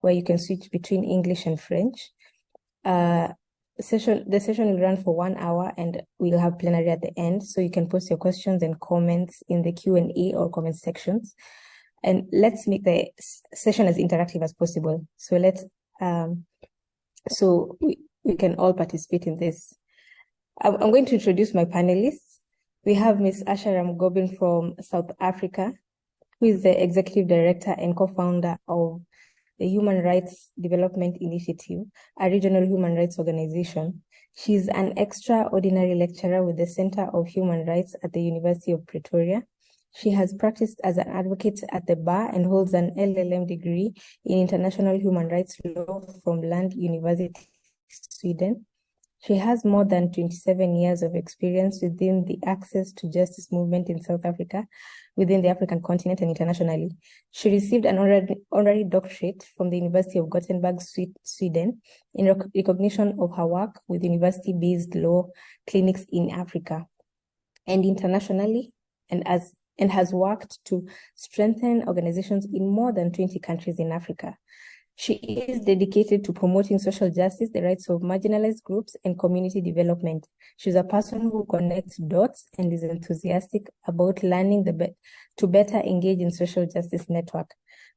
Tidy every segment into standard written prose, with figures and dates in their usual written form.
where you can switch between English and French. The session will run for 1 hour, and we'll have plenary at the end, so you can post your questions and comments in the Q&A or comment sections. And let's make the session as interactive as possible. So we can all participate in this. I'm going to introduce my panelists. We have Ms. Asha Ramgobin from South Africa, who is the Executive Director and co-founder of the Human Rights Development Initiative, a regional human rights organization. She's an extraordinary lecturer with the Center of Human Rights at the University of Pretoria. She has practiced as an advocate at the bar and holds an LLM degree in international human rights law from Lund University, Sweden. She has more than 27 years of experience within the access to justice movement in South Africa, within the African continent and internationally. She received an honorary doctorate from the University of Gothenburg, Sweden, in recognition of her work with university-based law clinics in Africa and internationally, and has worked to strengthen organizations in more than 20 countries in Africa. She is dedicated to promoting social justice, the rights of marginalized groups, and community development. She's a person who connects dots and is enthusiastic about learning to better engage in social justice network.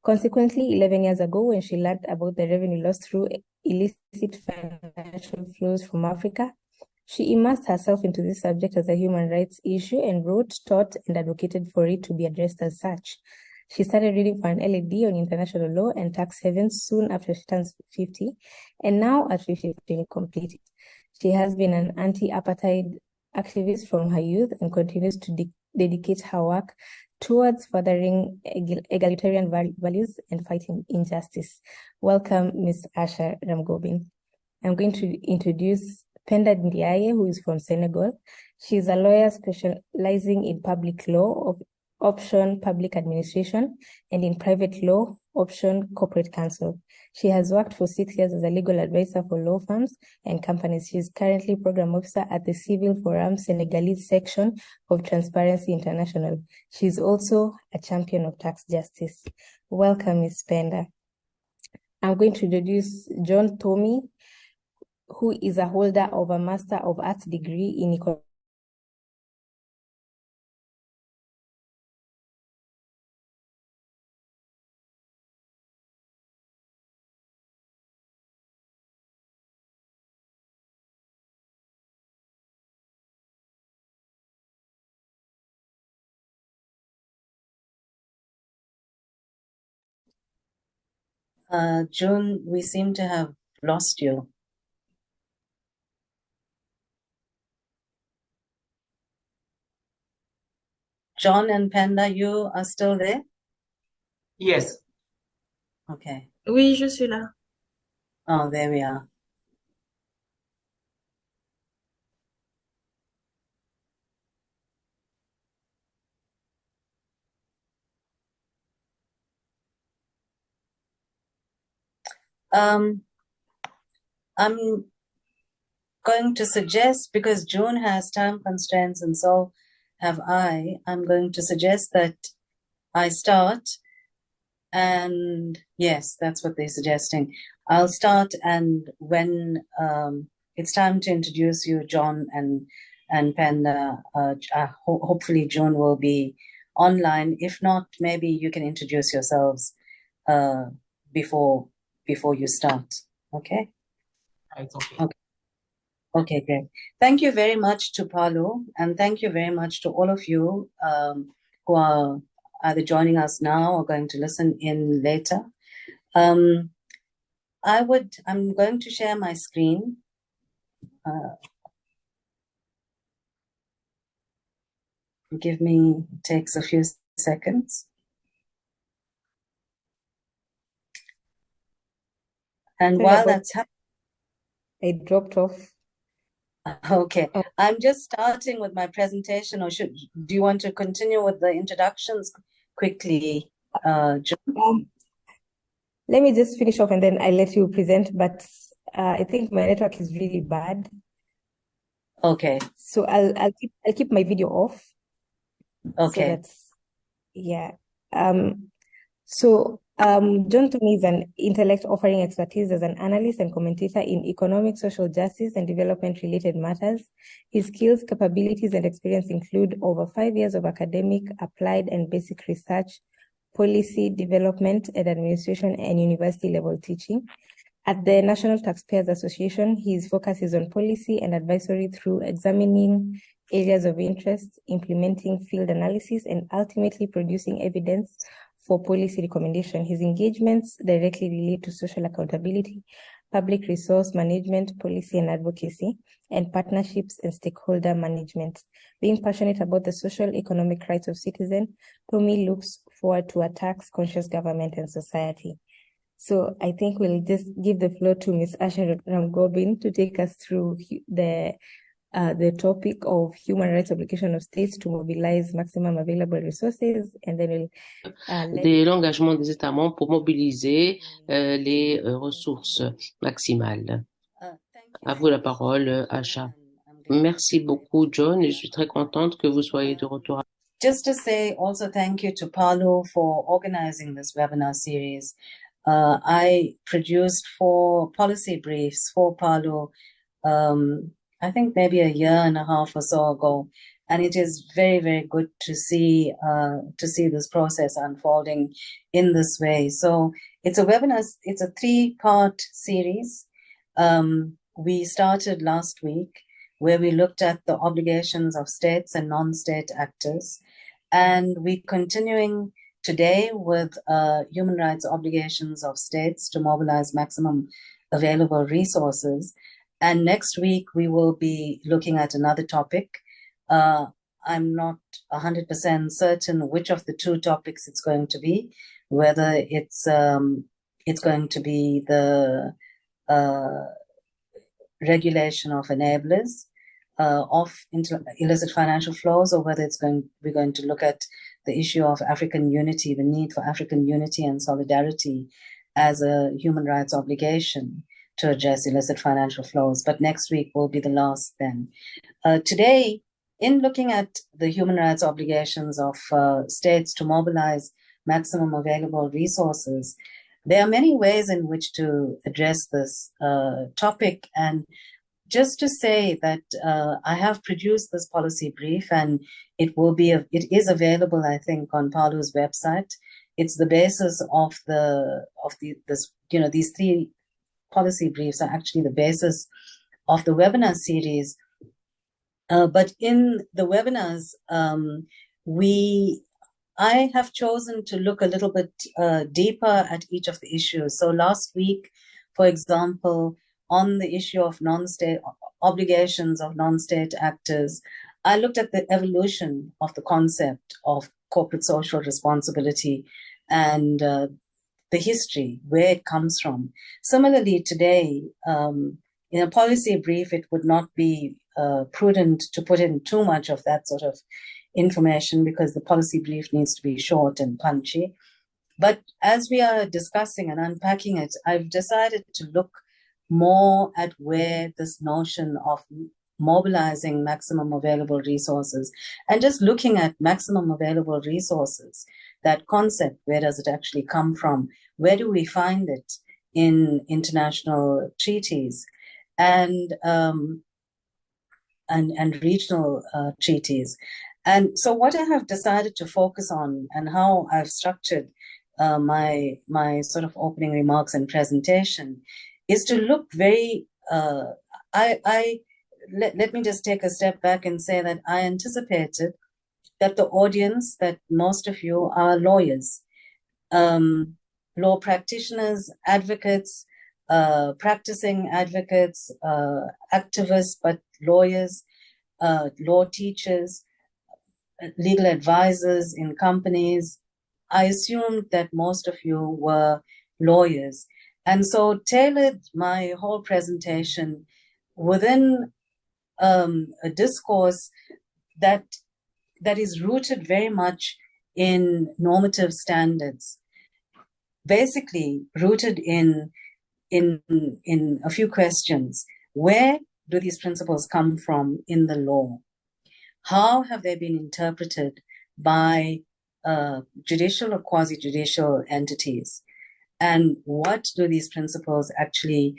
Consequently, 11 years ago, when she learned about the revenue lost through illicit financial flows from Africa, she immersed herself into this subject as a human rights issue and wrote, taught, and advocated for it to be addressed as such. She started reading for an LLD on international law and tax havens soon after she turns 50, and now at 50, completed. She has been an anti-apartheid activist from her youth and continues to dedicate her work towards furthering egalitarian values and fighting injustice. Welcome, Ms. Asha Ramgobin. I'm going to introduce Penda Ndiaye, who is from Senegal. She's a lawyer specializing in public law of option public administration and in private law option corporate counsel. She has worked for 6 years as a legal advisor for law firms and companies. She is currently program officer at the Civil Forum Senegalese section of Transparency International. She is also a champion of tax justice. Welcome, Ms. Penda. I'm going to introduce John Tommy, who is a holder of a Master of Arts degree in economics. June, we seem to have lost you. John and Penda, you are still there? Yes. Okay. Oui, je suis là. Oh, there we are. I'm going to suggest, because June has time constraints and so have I'm going to suggest that I start. And yes, that's what they're suggesting. I'll start, and when it's time to introduce you, John and Penda, hopefully June will be online. If not, maybe you can introduce yourselves before you start. Okay? It's okay. Okay, great. Thank you very much to Paulo, and thank you very much to all of you who are either joining us now or going to listen in later. I'm going to share my screen. Takes a few seconds. And while that's happening, it dropped off. Okay, I'm just starting with my presentation, or do you want to continue with the introductions quickly, John? Let me just finish off and then I'll let you present, but I think my network is really bad. Okay. So I'll keep my video off. Okay. So that's, yeah. So John Tony is an intellect offering expertise as an analyst and commentator in economic, social justice, and development-related matters. His skills, capabilities, and experience include over 5 years of academic, applied, and basic research, policy development and administration, and university-level teaching. At the National Taxpayers Association, his focus is on policy and advisory through examining areas of interest, implementing field analysis, and ultimately producing evidence for policy recommendation. His engagements directly relate to social accountability, public resource management, policy and advocacy, and partnerships and stakeholder management. Being passionate about the social economic rights of citizens, Tommy looks forward to a tax-conscious government and society. So I think we'll just give the floor to Ms. Asha Ramgobin to take us through the topic of human rights obligation of states to mobilize maximum available resources, and then we'll l'engagement des États membres pour mobiliser les ressources maximales. À vous la parole, Asha. Merci beaucoup, John, et je suis très contente que vous soyez de retour. Just to say also thank you to Paulo for organizing this webinar series. I produced 4 policy briefs for Paulo, I think maybe a year and a half or so ago, and it is very, very good to see this process unfolding in this way. So it's a webinar. It's a 3-part series. We started last week where we looked at the obligations of states and non-state actors, and we're continuing today with human rights obligations of states to mobilize maximum available resources. And next week, we will be looking at another topic. I'm not 100% certain which of the 2 topics it's going to be, whether it's going to be the regulation of enablers of illicit financial flows, or whether we're going to look at the issue of African unity, the need for African unity and solidarity as a human rights obligation to address illicit financial flows. But next week will be the last then. Today, in looking at the human rights obligations of states to mobilize maximum available resources, there are many ways in which to address this topic. And just to say that I have produced this policy brief, and it is available, I think, on Paulo's website. It's the basis of these 3 policy briefs are actually the basis of the webinar series. But in the webinars, I have chosen to look a little bit deeper at each of the issues. So last week, for example, on the issue of non-state obligations of non-state actors, I looked at the evolution of the concept of corporate social responsibility and the history, where it comes from. Similarly, today, in a policy brief, it would not be prudent to put in too much of that sort of information because the policy brief needs to be short and punchy. But as we are discussing and unpacking it, I've decided to look more at where this notion of mobilizing maximum available resources and just looking at maximum available resources, that concept, where does it actually come from? Where do we find it in international treaties and regional treaties? And so what I have decided to focus on and how I've structured my sort of opening remarks and presentation is to look very, let me just take a step back and say that I anticipated that the audience, that most of you are lawyers, law practitioners, advocates, practicing advocates, activists, but lawyers, law teachers, legal advisors in companies. I assumed that most of you were lawyers. And so tailored my whole presentation within a discourse that is rooted very much in normative standards, basically rooted in a few questions. Where do these principles come from in the law? How have they been interpreted by judicial or quasi-judicial entities? and what do these principles actually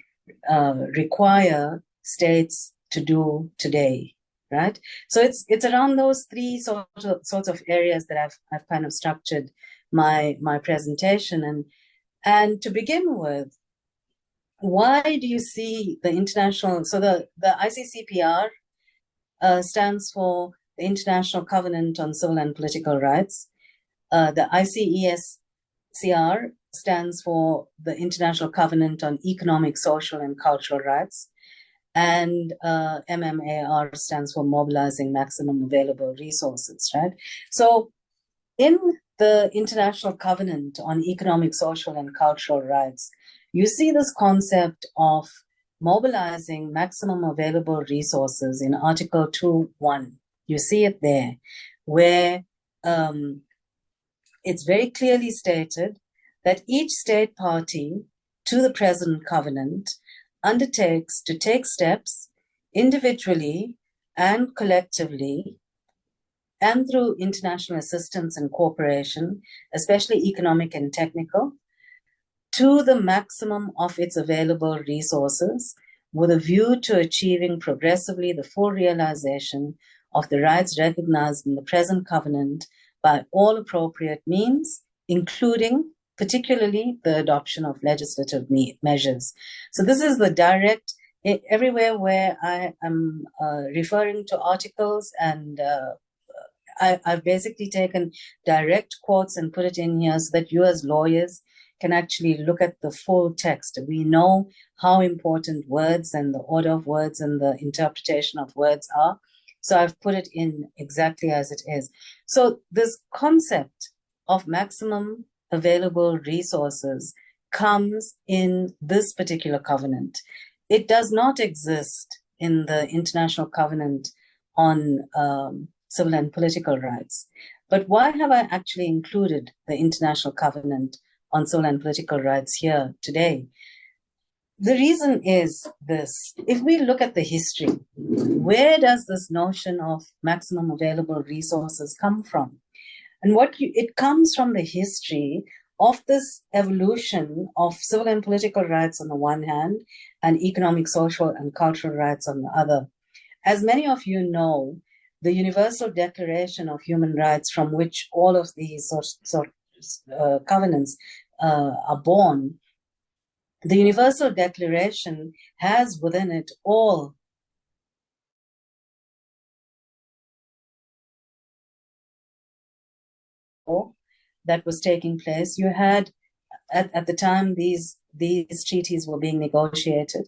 require states to do today, right? So it's around those three sorts of areas that I've kind of structured my presentation. And to begin with, why do you see the international, so the ICCPR stands for the International Covenant on Civil and Political Rights. The ICESCR stands for the International Covenant on Economic, Social, and Cultural Rights. And MMAR stands for Mobilizing Maximum Available Resources, right? So in the International Covenant on Economic, Social, and Cultural Rights, you see this concept of mobilizing maximum available resources in Article 2.1. You see it there, where it's very clearly stated that each state party to the present covenant undertakes to take steps individually and collectively and through international assistance and cooperation, especially economic and technical, to the maximum of its available resources with a view to achieving progressively the full realization of the rights recognized in the present covenant by all appropriate means, including particularly the adoption of legislative measures. So this is the direct, everywhere where I am referring to articles, and I've basically taken direct quotes and put it in here so that you as lawyers can actually look at the full text. We know how important words and the order of words and the interpretation of words are. So I've put it in exactly as it is. So this concept of maximum available resources comes in this particular covenant. It does not exist in the International Covenant on Civil and Political Rights. But why have I actually included the International Covenant on Civil and Political Rights here today? The reason is this: if we look at the history, where does this notion of maximum available resources come from? And it comes from the history of this evolution of civil and political rights on the one hand, and economic, social, and cultural rights on the other. As many of you know, the Universal Declaration of Human Rights, from which all of these covenants are born, the Universal Declaration has within it all that was taking place. You had, at the time these treaties were being negotiated,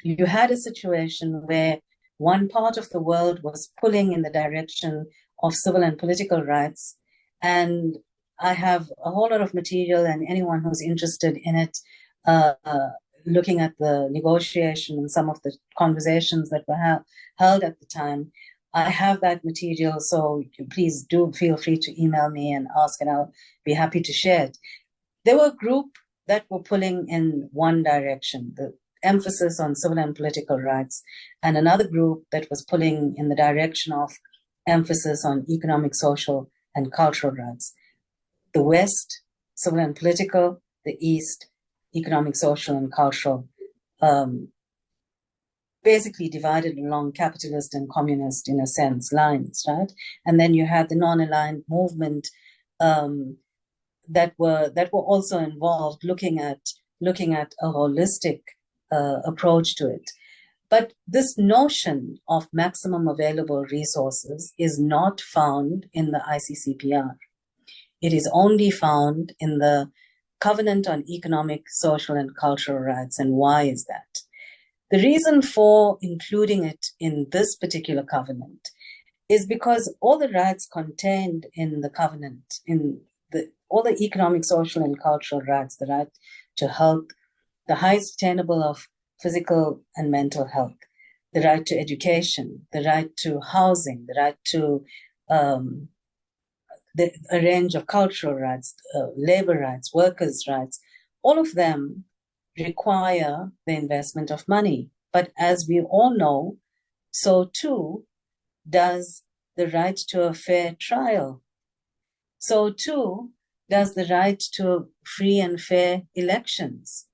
you had a situation where one part of the world was pulling in the direction of civil and political rights. And I have a whole lot of material, and anyone who's interested in it, looking at the negotiation and some of the conversations that were held at the time, I have that material, so please do feel free to email me and ask, and I'll be happy to share it. There were a group that were pulling in one direction, the emphasis on civil and political rights, and another group that was pulling in the direction of emphasis on economic, social, and cultural rights. The West, civil and political; the East, economic, social, and cultural, basically divided along capitalist and communist, in a sense, lines, right? And then you had the non-aligned movement that were also involved, looking at a holistic approach to it. But this notion of maximum available resources is not found in the ICCPR. It is only found in the Covenant on Economic, Social, and Cultural Rights. And why is that? The reason for including it in this particular covenant is because all the rights contained in the covenant, all the economic, social, and cultural rights, the right to health, the highest attainable of physical and mental health, the right to education, the right to housing, the right to a range of cultural rights, labor rights, workers' rights, all of them require the investment of money. But as we all know, so too does the right to a fair trial. So too does the right to free and fair elections.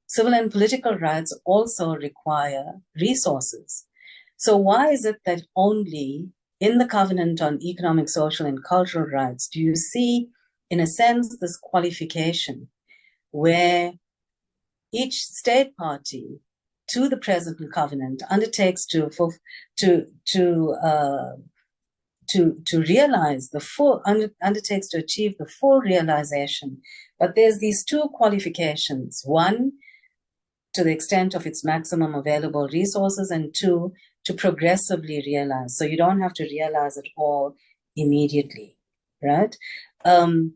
Civil and political rights also require resources. So why is it that only in the Covenant on Economic, Social, and Cultural Rights do you see, in a sense, this qualification where each state party to the present covenant undertakes to realize the full, undertakes to achieve the full realization. But there's these two qualifications: one, to the extent of its maximum available resources, and two, to progressively realize. So you don't have to realize it all immediately, right? And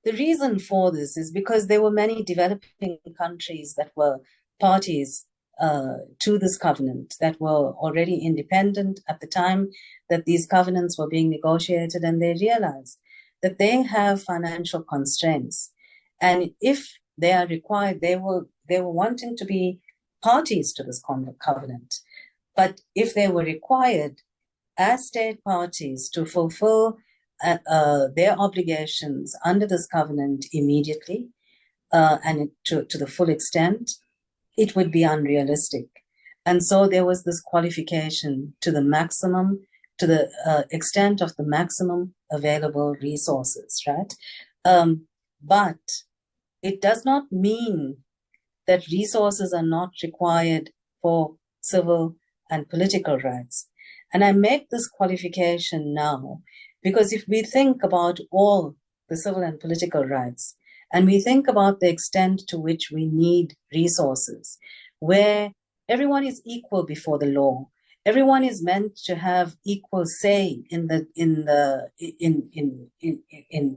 the reason for this is because there were many developing countries that were parties to this covenant, that were already independent at the time that these covenants were being negotiated, and they realized that they have financial constraints. And if they are required, they were wanting to be parties to this covenant. But if they were required as state parties to fulfill their obligations under this covenant immediately and to the full extent, it would be unrealistic. And so there was this qualification to the maximum, to the extent of the maximum available resources, right? But it does not mean that resources are not required for civil and political rights. And I make this qualification now because if we think about all the civil and political rights, and we think about the extent to which we need resources, where everyone is equal before the law, everyone is meant to have equal say in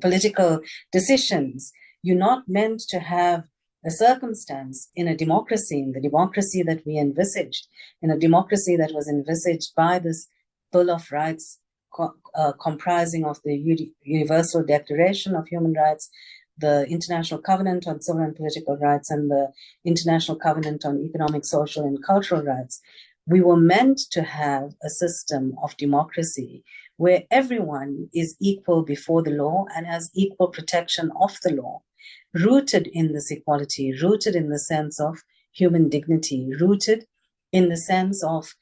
political decisions. You're not meant to have a circumstance in a democracy, in the democracy that we envisaged, in a democracy that was envisaged by this Bill of Rights comprising of the Universal Declaration of Human Rights, the International Covenant on Civil and Political Rights, and the International Covenant on Economic, Social, and Cultural Rights. We were meant to have a system of democracy where everyone is equal before the law and has equal protection of the law, rooted in this equality, rooted in the sense of human dignity, rooted in the sense of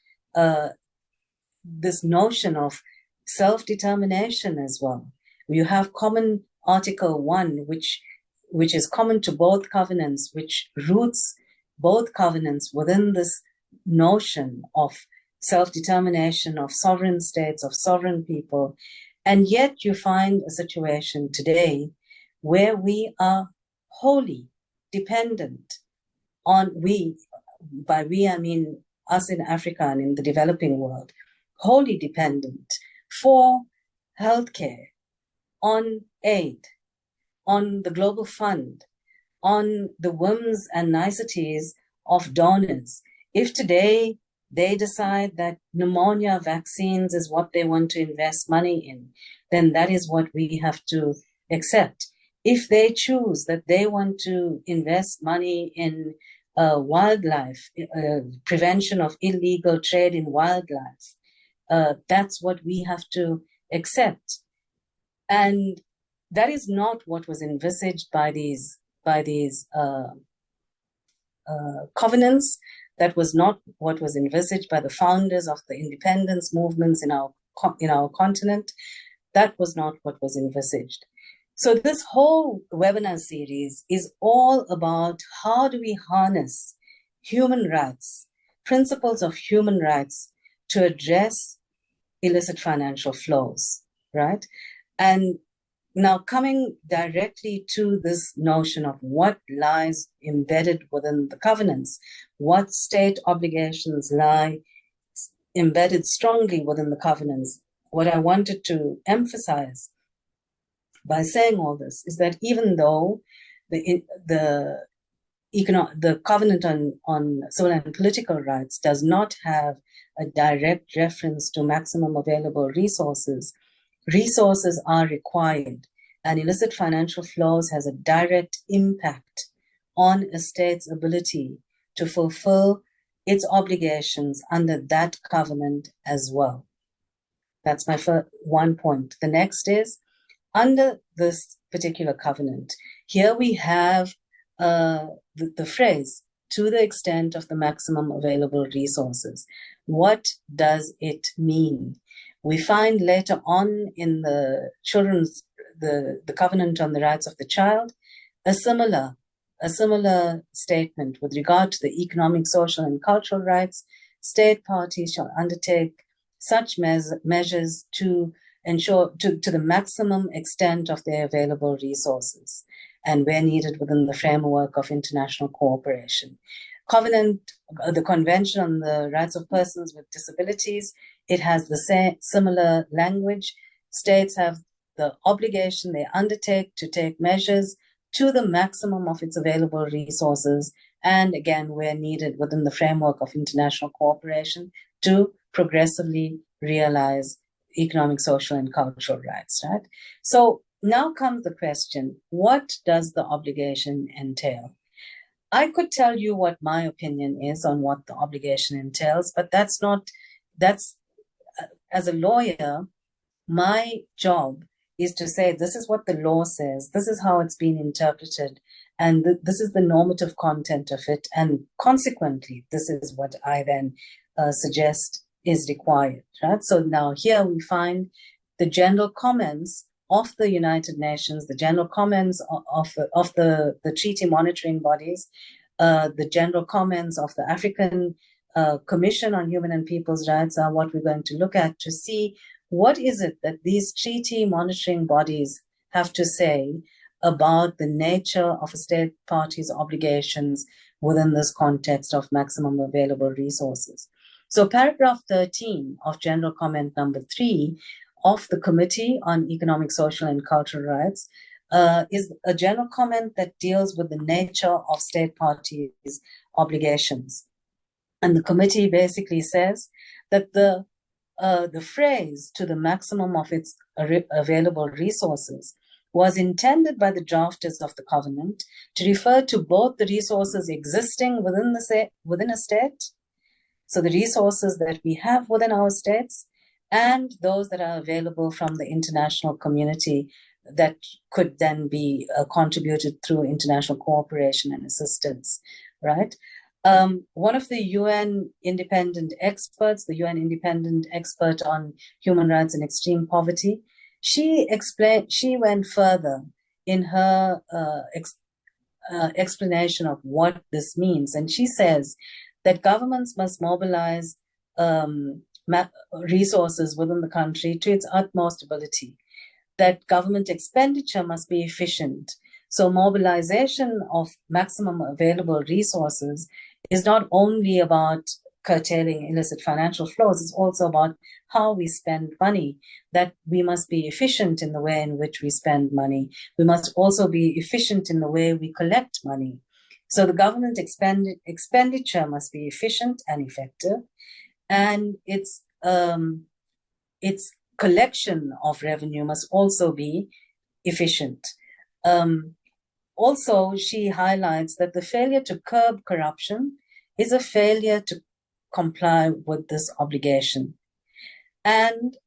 this notion of self-determination as well. You have common Article 1, which is common to both covenants, which roots both covenants within this notion of self-determination, of sovereign states, of sovereign people. And yet you find a situation today where we are wholly dependent on, by we I mean us in Africa and in the developing world, wholly dependent for healthcare, on aid, on the Global Fund, on the whims and niceties of donors. If today they decide that pneumonia vaccines is what they want to invest money in, then that is what we have to accept. If they choose that they want to invest money in wildlife, prevention of illegal trade in wildlife, that's what we have to accept. And that is not what was envisaged by these covenants. That was not what was envisaged by the founders of the independence movements in our continent. That was not what was envisaged. So this whole webinar series is all about how do we harness human rights, principles of human rights, to address illicit financial flows, right? And now coming directly to this notion of what lies embedded within the covenants, what state obligations lie embedded strongly within the covenants, what I wanted to emphasize by saying all this is that even though the covenant on civil and political rights does not have a direct reference to maximum available resources, resources are required, and illicit financial flows has a direct impact on a state's ability to fulfill its obligations under that covenant as well. That's my first one point. The next is, under this particular covenant, here we have the phrase, to the extent of the maximum available resources. What does it mean? We find later on in the Covenant on the Rights of the Child, a similar statement with regard to the economic, social, and cultural rights. State parties shall undertake such measures to ensure to the maximum extent of their available resources, and where needed within the framework of international cooperation. The Convention on the Rights of Persons with Disabilities, it has the similar language. States have the obligation, they undertake to take measures to the maximum of its available resources, and again, where needed within the framework of international cooperation, to progressively realize economic, social, and cultural rights, right? So now comes the question, what does the obligation entail? I could tell you what my opinion is on what the obligation entails, but that's as a lawyer, my job is to say, this is what the law says, this is how it's been interpreted, and this is the normative content of it, and consequently, this is what I then suggest is required, right? So now here we find the general comments of the United Nations, the general comments of the treaty monitoring bodies, the general comments of the African Commission on Human and People's Rights are what we're going to look at to see what is it that these treaty monitoring bodies have to say about the nature of a state party's obligations within this context of maximum available resources. So paragraph 13 of general comment number 3 of the Committee on Economic, Social, and Cultural Rights is a general comment that deals with the nature of state parties' obligations. And the committee basically says that the phrase to the maximum of its available resources was intended by the drafters of the covenant to refer to both the resources existing within a state, so the resources that we have within our states, and those that are available from the international community that could then be contributed through international cooperation and assistance, right? One of the UN independent experts, the UN independent expert on human rights and extreme poverty, she went further in her explanation of what this means. And she says that governments must mobilize resources within the country to its utmost ability, that government expenditure must be efficient. So mobilization of maximum available resources is not only about curtailing illicit financial flows, it's also about how we spend money, that we must be efficient in the way in which we spend money. We must also be efficient in the way we collect money. So the government expenditure must be efficient and effective, and its collection of revenue must also be efficient. Also, she highlights that the failure to curb corruption is a failure to comply with this obligation. And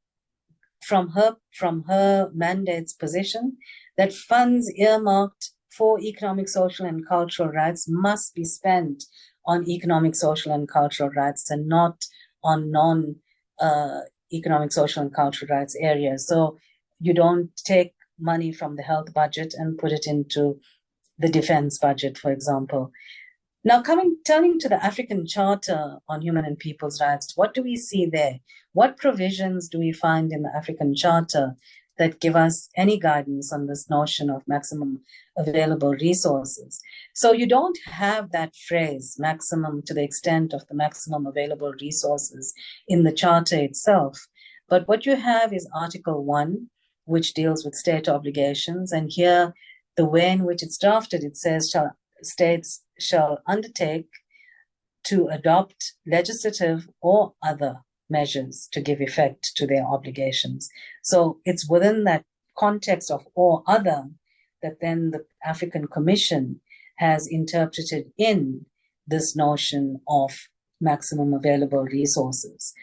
from her mandate's position, that funds earmarked for economic, social, and cultural rights must be spent on economic, social, and cultural rights, and not on non-economic, social, and cultural rights areas. So you don't take money from the health budget and put it into the defense budget, for example. Now, turning to the African Charter on Human and People's Rights, what do we see there? What provisions do we find in the African Charter that give us any guidance on this notion of maximum available resources? So you don't have that phrase, maximum to the extent of the maximum available resources, in the Charter itself. But what you have is Article 1, which deals with state obligations. And here, the way in which it's drafted, it says states shall undertake to adopt legislative or other measures to give effect to their obligations. So it's within that context of or other that then the African Commission has interpreted in this notion of maximum available resources.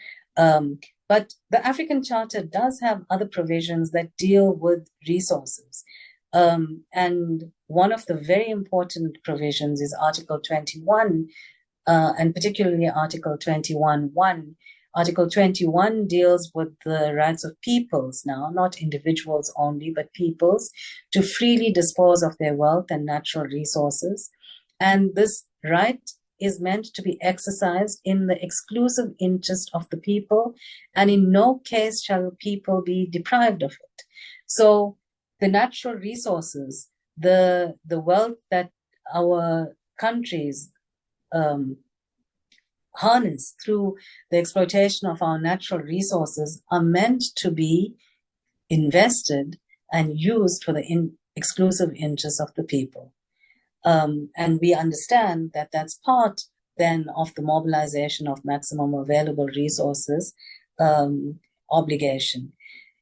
But the African Charter does have other provisions that deal with resources. And one of the very important provisions is Article 21, and particularly Article 21.1. Article 21 deals with the rights of peoples now, not individuals only, but peoples, to freely dispose of their wealth and natural resources. And this right is meant to be exercised in the exclusive interest of the people, and in no case shall people be deprived of it. So the natural resources, the wealth that our countries harness through the exploitation of our natural resources are meant to be invested and used for the exclusive interests of the people. And we understand that that's part then of the mobilization of maximum available resources obligation.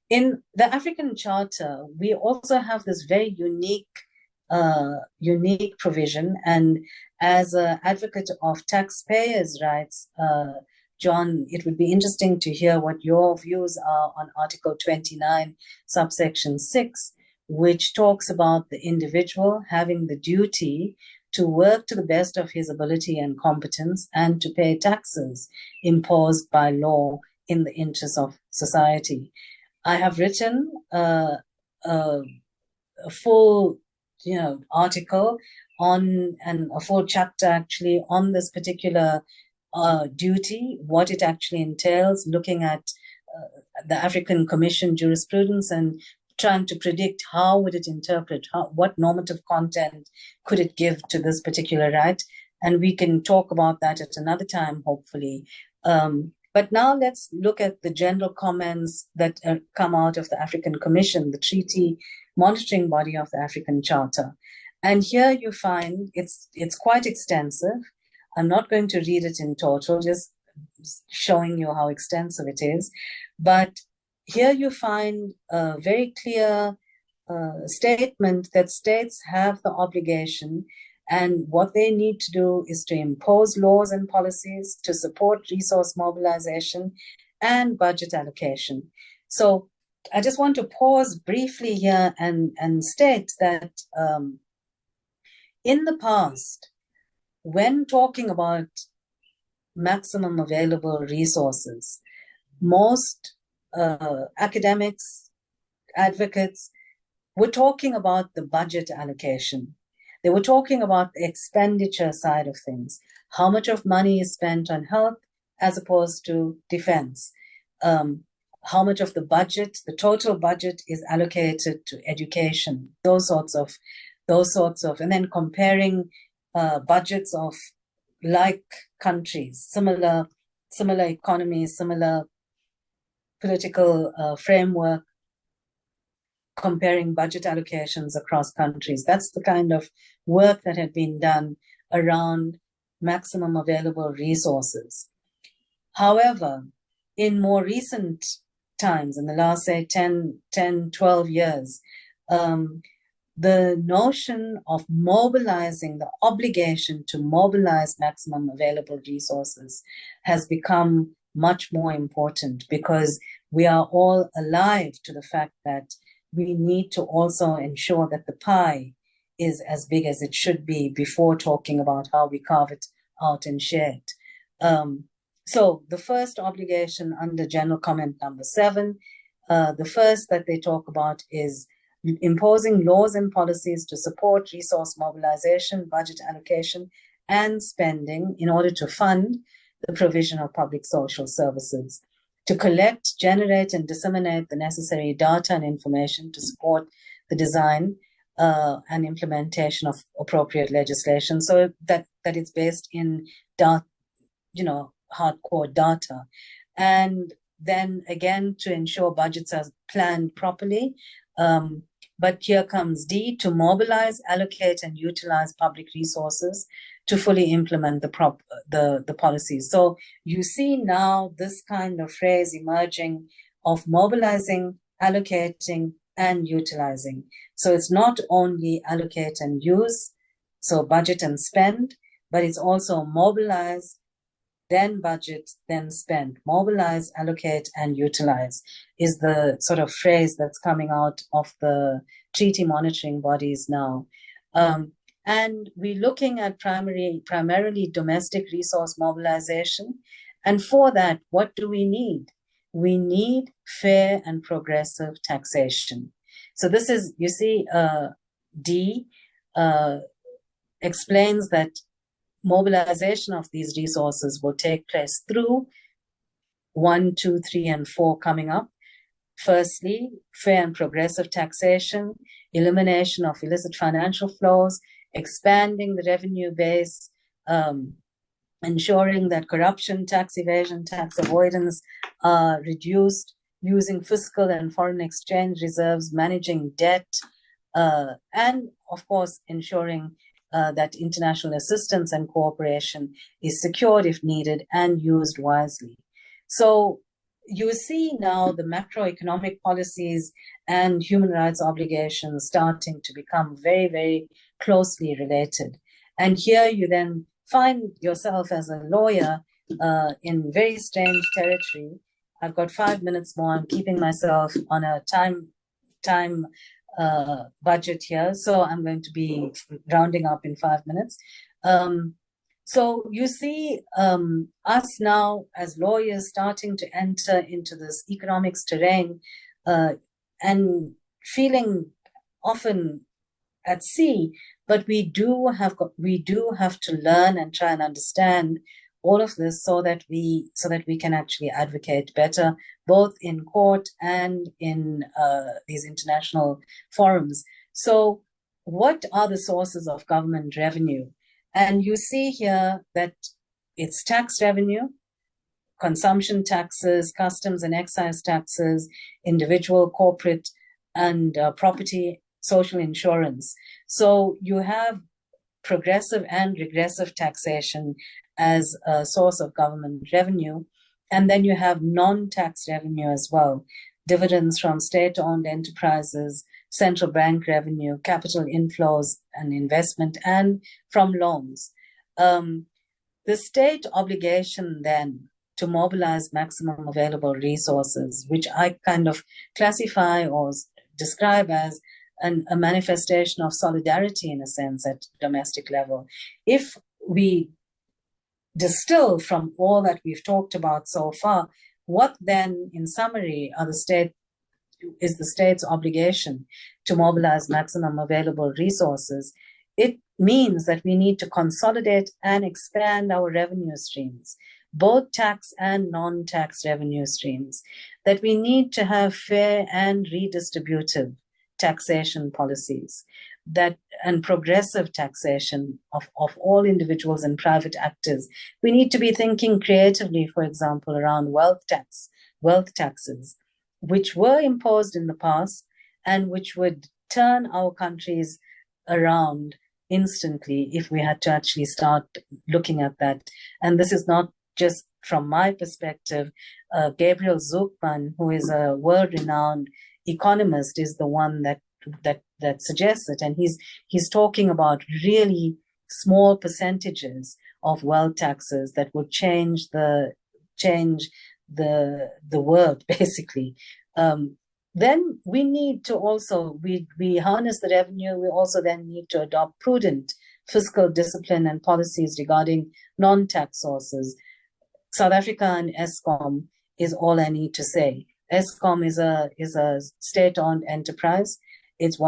In the African Charter, we also have this very unique provision. And as an advocate of taxpayers' rights, John, it would be interesting to hear what your views are on Article 29, subsection 6, which talks about the individual having the duty to work to the best of his ability and competence and to pay taxes imposed by law in the interest of society. I have written a full article on, and a full chapter actually, on this particular duty, what it actually entails, looking at the African Commission jurisprudence and trying to predict how would it interpret, what normative content could it give to this particular right. And we can talk about that at another time, hopefully. But now let's look at the general comments that come out of the African Commission, the treaty monitoring body of the African Charter. And here you find it's quite extensive. I'm not going to read it in total, just showing you how extensive it is. But here you find a very clear statement that states have the obligation, and what they need to do is to impose laws and policies to support resource mobilization and budget allocation. So I just want to pause briefly here and state that in the past, when talking about maximum available resources, most academics, advocates were talking about the budget allocation. They were talking about the expenditure side of things. How much of money is spent on health as opposed to defense? How much of the budget, the total budget, is allocated to education? Those sorts of, and then comparing budgets of like countries, similar economies, similar political framework, comparing budget allocations across countries. That's the kind of work that had been done around maximum available resources. However, in more recent times, in the last, say, 10, 12 years, the notion of mobilizing, the obligation to mobilize maximum available resources has become much more important, because we are all alive to the fact that we need to also ensure that the pie is as big as it should be before talking about how we carve it out and share it. So the first obligation under general comment number 7, the first that they talk about is imposing laws and policies to support resource mobilization, budget allocation, and spending in order to fund the provision of public social services, to collect, generate, and disseminate the necessary data and information to support the design and implementation of appropriate legislation, so that it's based in hardcore data. And then again, to ensure budgets are planned properly. But here comes D, to mobilize, allocate, and utilize public resources to fully implement the policies. So you see now this kind of phrase emerging of mobilizing, allocating, and utilizing. So it's not only allocate and use, so budget and spend, but it's also mobilize, then budget, then spend. Mobilize, allocate, and utilize is the sort of phrase that's coming out of the treaty monitoring bodies now. And we're looking at primarily domestic resource mobilization. And for that, what do we need? We need fair and progressive taxation. So this is, you see, D explains that mobilization of these resources will take place through 1, 2, 3, and 4 coming up. Firstly, fair and progressive taxation, elimination of illicit financial flows, expanding the revenue base, ensuring that corruption, tax evasion, tax avoidance are reduced, using fiscal and foreign exchange reserves, managing debt, and of course, ensuring that international assistance and cooperation is secured if needed and used wisely. So you see now the macroeconomic policies and human rights obligations starting to become very, very closely related. And here you then find yourself as a lawyer in very strange territory. I've got 5 minutes more. I'm keeping myself on a time budget here, so I'm going to be rounding up in 5 minutes. So you see us now as lawyers starting to enter into this economics terrain and feeling often at sea, but we do have to learn and try and understand all of this so that we can actually advocate better, both in court and in these international forums. So what are the sources of government revenue? And you see here that it's tax revenue, consumption taxes, customs and excise taxes, individual, corporate, and property, social insurance. So you have progressive and regressive taxation as a source of government revenue. And then you have non-tax revenue as well, dividends from state-owned enterprises, central bank revenue, capital inflows and investment, and from loans. The state obligation then to mobilize maximum available resources, which I kind of classify or describe as a manifestation of solidarity in a sense at domestic level. If we distill from all that we've talked about so far, what then, in summary, is the state's obligation to mobilize maximum available resources? It means that we need to consolidate and expand our revenue streams, both tax and non-tax revenue streams, that we need to have fair and redistributive taxation policies, and progressive taxation of all individuals and private actors. We need to be thinking creatively, for example, around wealth taxes, which were imposed in the past and which would turn our countries around instantly if we had to actually start looking at that. And this is not just from my perspective. Gabriel Zucman, who is a world-renowned economist, is the one that suggests it, and he's talking about really small percentages of wealth taxes that would change the world basically. Then we need to also we harness the revenue. We also then need to adopt prudent fiscal discipline and policies regarding non-tax sources. South Africa and ESCOM is all I need to say. ESCOM is a state-owned enterprise. It's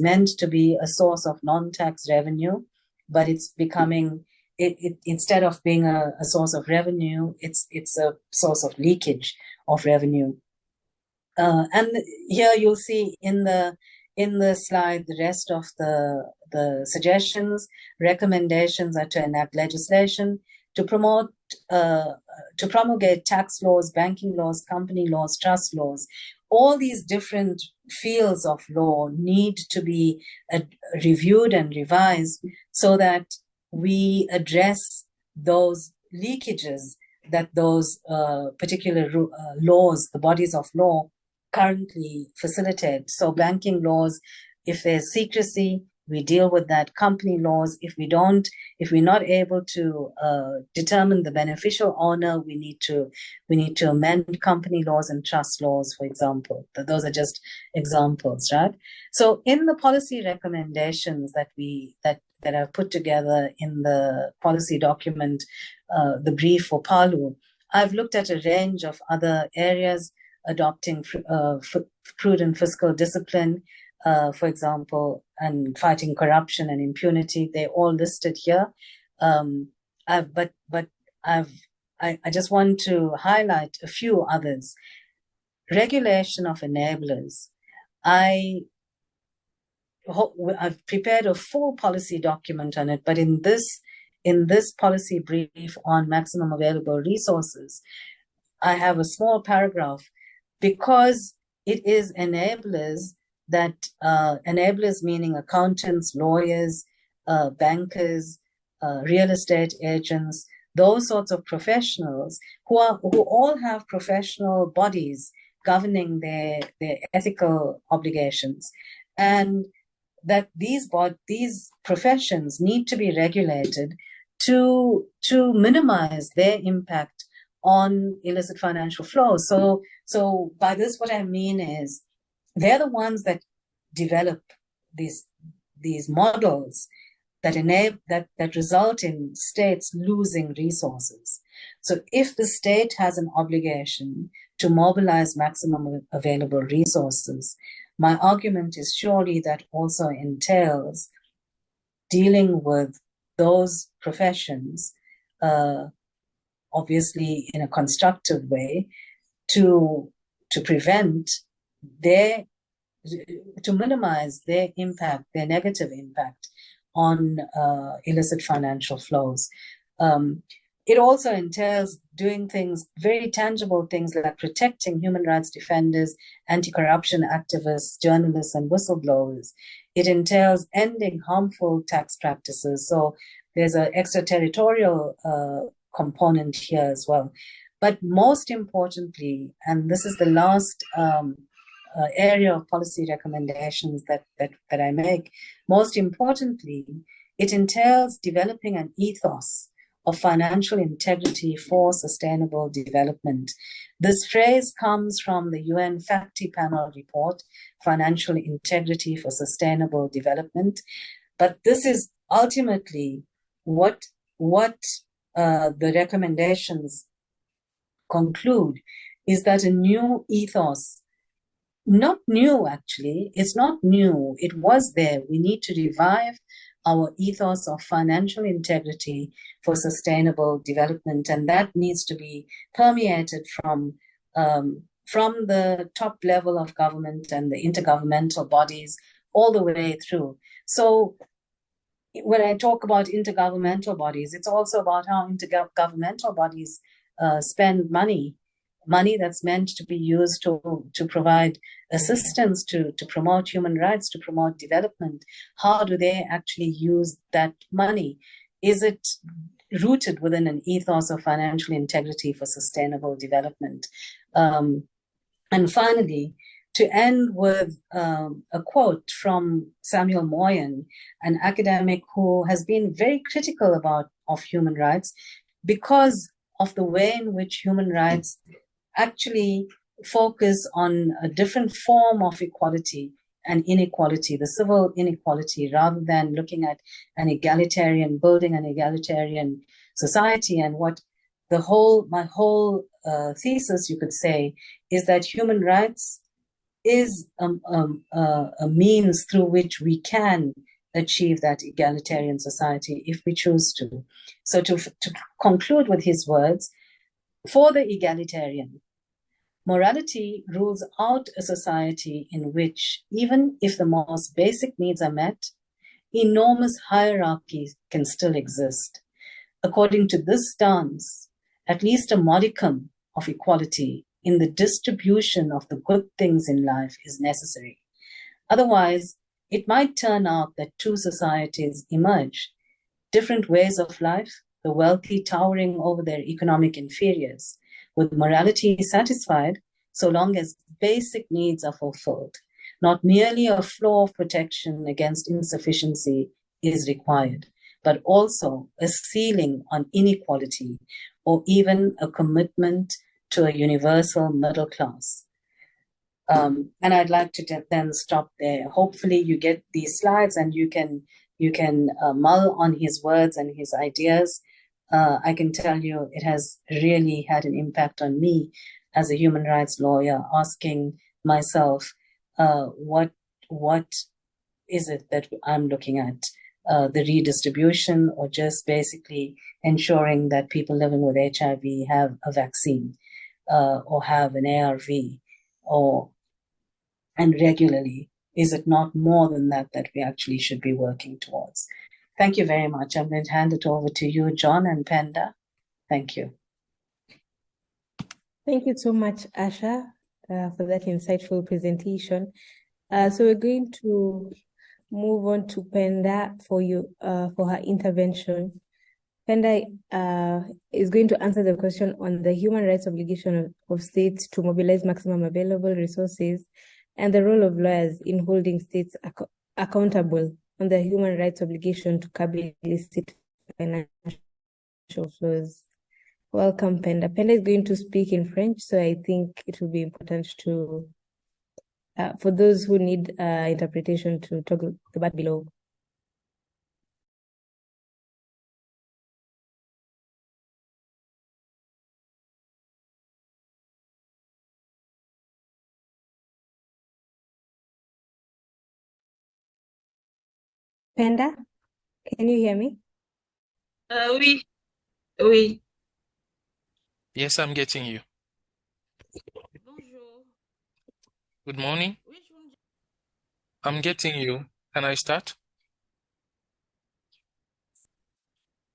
meant to be a source of non-tax revenue, but it's becoming instead of being a source of revenue, it's a source of leakage of revenue. And here you'll see in the slide the rest of the suggestions. Recommendations are to enact legislation to promulgate tax laws, banking laws, company laws, trust laws. All these different fields of law need to be reviewed and revised so that we address those leakages that those particular laws, the bodies of law, currently facilitate. So banking laws, if there's secrecy, we deal with that. Company laws, if we're not able to determine the beneficial owner, we need to amend company laws and trust laws, for example. Those are just examples, right? So in the policy recommendations that I've put together in the policy document, the brief for PALU, I've looked at a range of other areas, adopting prudent fiscal discipline, for example, and fighting corruption and impunity. They're all listed here. I just want to highlight a few others. Regulation of enablers. I've prepared a full policy document on it, but in this policy brief on maximum available resources, I have a small paragraph because it is enablers that enablers meaning accountants, lawyers, bankers, real estate agents, those sorts of professionals who all have professional bodies governing their ethical obligations, and that these professions need to be regulated to minimize their impact on illicit financial flows. So by this, what I mean is they're the ones that develop these models that result in states losing resources. So if the state has an obligation to mobilize maximum available resources, my argument is surely that also entails dealing with those professions, obviously in a constructive way, to minimize their impact, their negative impact on illicit financial flows. It also entails doing things, very tangible things like protecting human rights defenders, anti-corruption activists, journalists, and whistleblowers. It entails ending harmful tax practices. So there's an extraterritorial component here as well. But most importantly, and this is the last area of policy recommendations that I make, most importantly, it entails developing an ethos of financial integrity for sustainable development. This phrase comes from the UN FACTI panel report, Financial Integrity for Sustainable Development. But this is ultimately what the recommendations conclude, is that a new ethos, not new actually, it's not new, it was there. We need to revive our ethos of financial integrity for sustainable development, and that needs to be permeated from the top level of government and the intergovernmental bodies all the way through. So when I talk about intergovernmental bodies, it's also about how intergovernmental bodies spend money that's meant to be used to provide assistance, to promote human rights, to promote development. How do they actually use that money? Is it rooted within an ethos of financial integrity for sustainable development? And finally, to end with a quote from Samuel Moyen, an academic who has been very critical of human rights because of the way in which human rights actually focus on a different form of equality and inequality, the civil inequality, rather than looking at building an egalitarian society. And what my whole thesis, you could say, is that human rights is a means through which we can achieve that egalitarian society if we choose to. So to conclude with his words, for the egalitarian, morality rules out a society in which, even if the most basic needs are met, enormous hierarchies can still exist. According to this stance, at least a modicum of equality in the distribution of the good things in life is necessary. Otherwise, it might turn out that two societies emerge, different ways of life, the wealthy towering over their economic inferiors, with morality satisfied so long as basic needs are fulfilled. not merely a floor of protection against insufficiency is required, but also a ceiling on inequality or even a commitment to a universal middle class. And I'd like to then stop there. Hopefully you get these slides and you can mull on his words and his ideas. I can tell you it has really had an impact on me as a human rights lawyer, asking myself, what is it that I'm looking at? The redistribution, or just basically ensuring that people living with HIV have a vaccine or have an ARV, and regularly? Is it not more than that we actually should be working towards? Thank you very much. I'm going to hand it over to you, John and Penda. Thank you. Thank you so much, Asha, for that insightful presentation. So we're going to move on to Penda for her intervention. Penda is going to answer the question on the human rights obligation of states to mobilize maximum available resources and the role of lawyers in holding states accountable on the human rights obligation to curb illicit financial flows. Welcome, Penda. Penda is going to speak in French, so I think it will be important to, for those who need interpretation, to talk the button below. Penda, can you hear me? Oui, oui. Yes, I'm getting you. Bonjour. Good morning. Oui, je vous- I'm getting you. Can I start?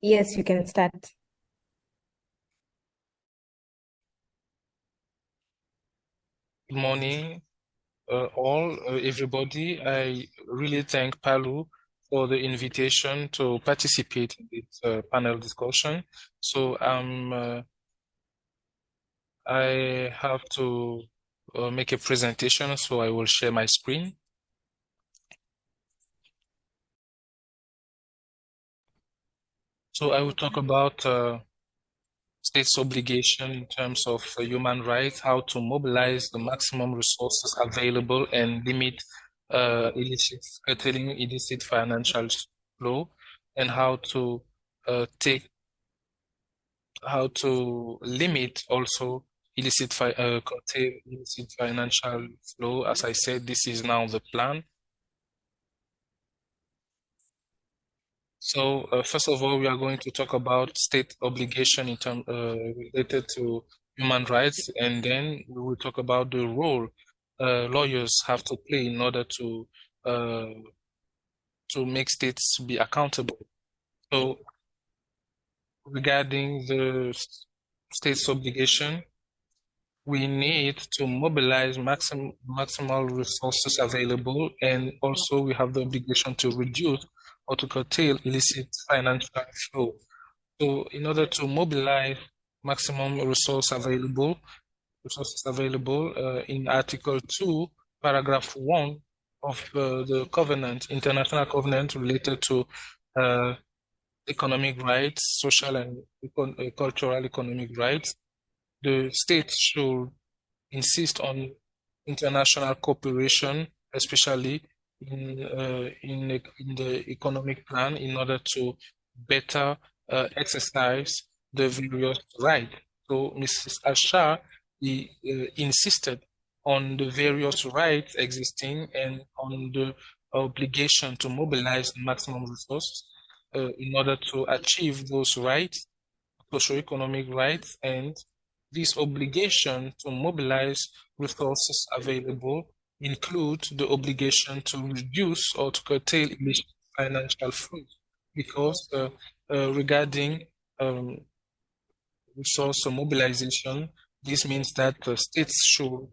Yes, you can start. Good morning, everybody. I really thank Palu for the invitation to participate in this panel discussion. So I have to make a presentation, so I will share my screen. So I will talk about states' obligation in terms of human rights, how to mobilize the maximum resources available and limit curtailing illicit financial flow, and how to limit also curtail illicit financial flow. As I said, this is now the plan. So first of all, we are going to talk about state obligation in terms related to human rights, and then we will talk about the role lawyers have to play in order to make states be accountable. So regarding the state's obligation, we need to mobilize maximal resources available, and also we have the obligation to reduce or to curtail illicit financial flow. So in order to mobilize maximum resources available, in Article 2, Paragraph 1 of the covenant, international covenant related to economic rights, social and cultural economic rights, the state should insist on international cooperation, especially in the economic plan, in order to better exercise the various rights. So Mrs. Ashar insisted on the various rights existing and on the obligation to mobilize maximum resources in order to achieve those rights, socioeconomic rights, and this obligation to mobilize resources available include the obligation to reduce or to curtail illicit financial flows, because regarding resource mobilization, this means that states should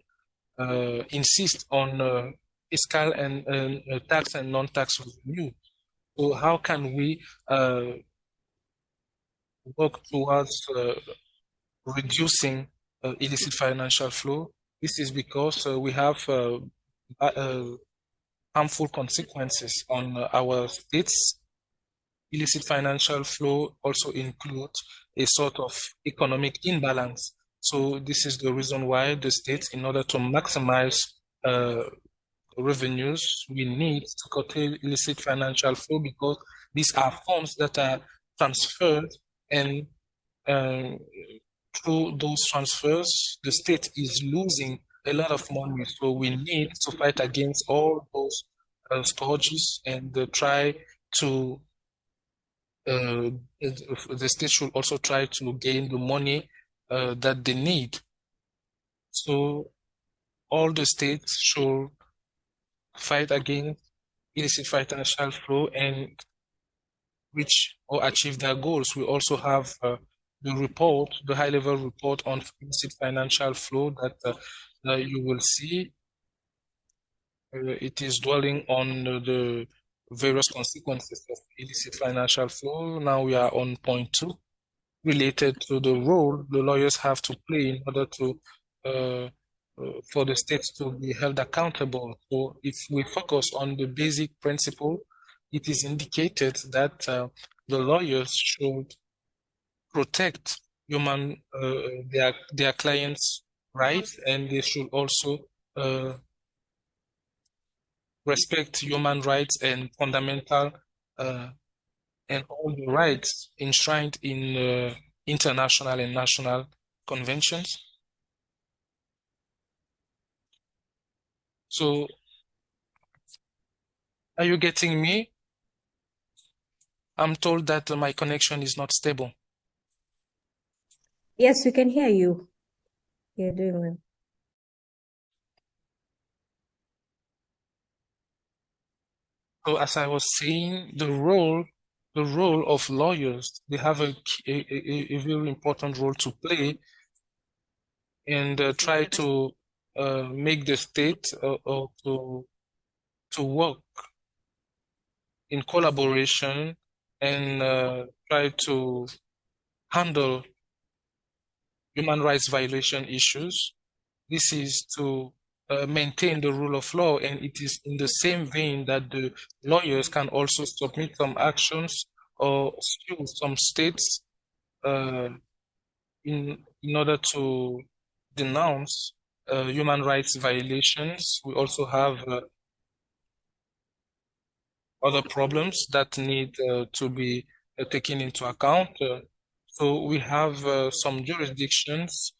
insist on fiscal and tax and non-tax revenue. So how can we work towards reducing illicit financial flow? This is because we have harmful consequences on our states. Illicit financial flow also includes a sort of economic imbalance. So this is the reason why the states, in order to maximize revenues, we need to curtail illicit financial flow, because these are funds that are transferred, and through those transfers, the state is losing a lot of money. So we need to fight against all those storages and try to the state should also try to gain the money that they need. So all the states should fight against illicit financial flow and reach or achieve their goals. We also have the report, the high-level report on illicit financial flow that you will see. It is dwelling on the various consequences of illicit financial flow. Now we are on point 2, related to the role the lawyers have to play in order to for the states to be held accountable. So if we focus on the basic principle, it is indicated that the lawyers should protect their clients' rights, and they should also respect human rights and fundamental and all the rights enshrined in international and national conventions. So, are you getting me? I'm told that my connection is not stable. Yes, we can hear you. You're doing well. So as I was saying, the role of lawyers, they have a very important role to play, and try to make the state or to work in collaboration and try to handle human rights violation issues. This is to maintain the rule of law, and it is in the same vein that the lawyers can also submit some actions or sue some states in order to denounce human rights violations. We also have other problems that need to be taken into account. So we have some jurisdictions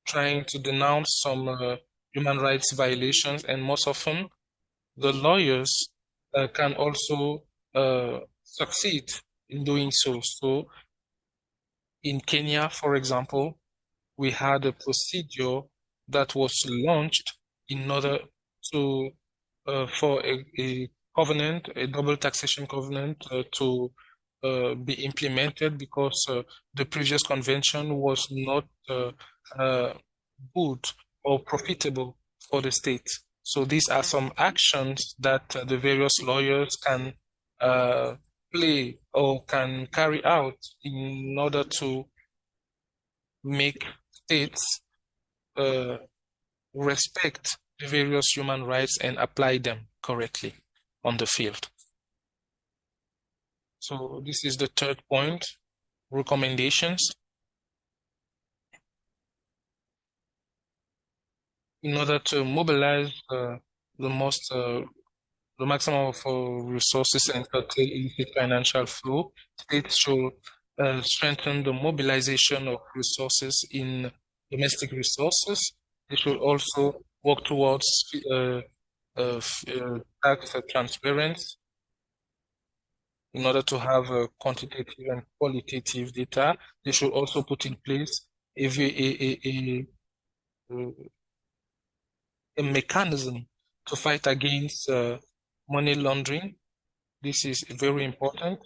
trying to denounce some human rights violations, and most often the lawyers can also succeed in doing so. So in Kenya, for example, we had a procedure that was launched in order to for a covenant, a double taxation covenant, to be implemented, because the previous convention was not good or profitable for the state. So these are some actions that the various lawyers can play or can carry out in order to make states respect the various human rights and apply them correctly on the field. So this is the third point, recommendations. In order to mobilize the maximum of resources and curtail illicit financial flow, states should strengthen the mobilization of resources in domestic resources. They should also work towards tax transparency in order to have quantitative and qualitative data. They should also put in place a mechanism to fight against money laundering. This is very important.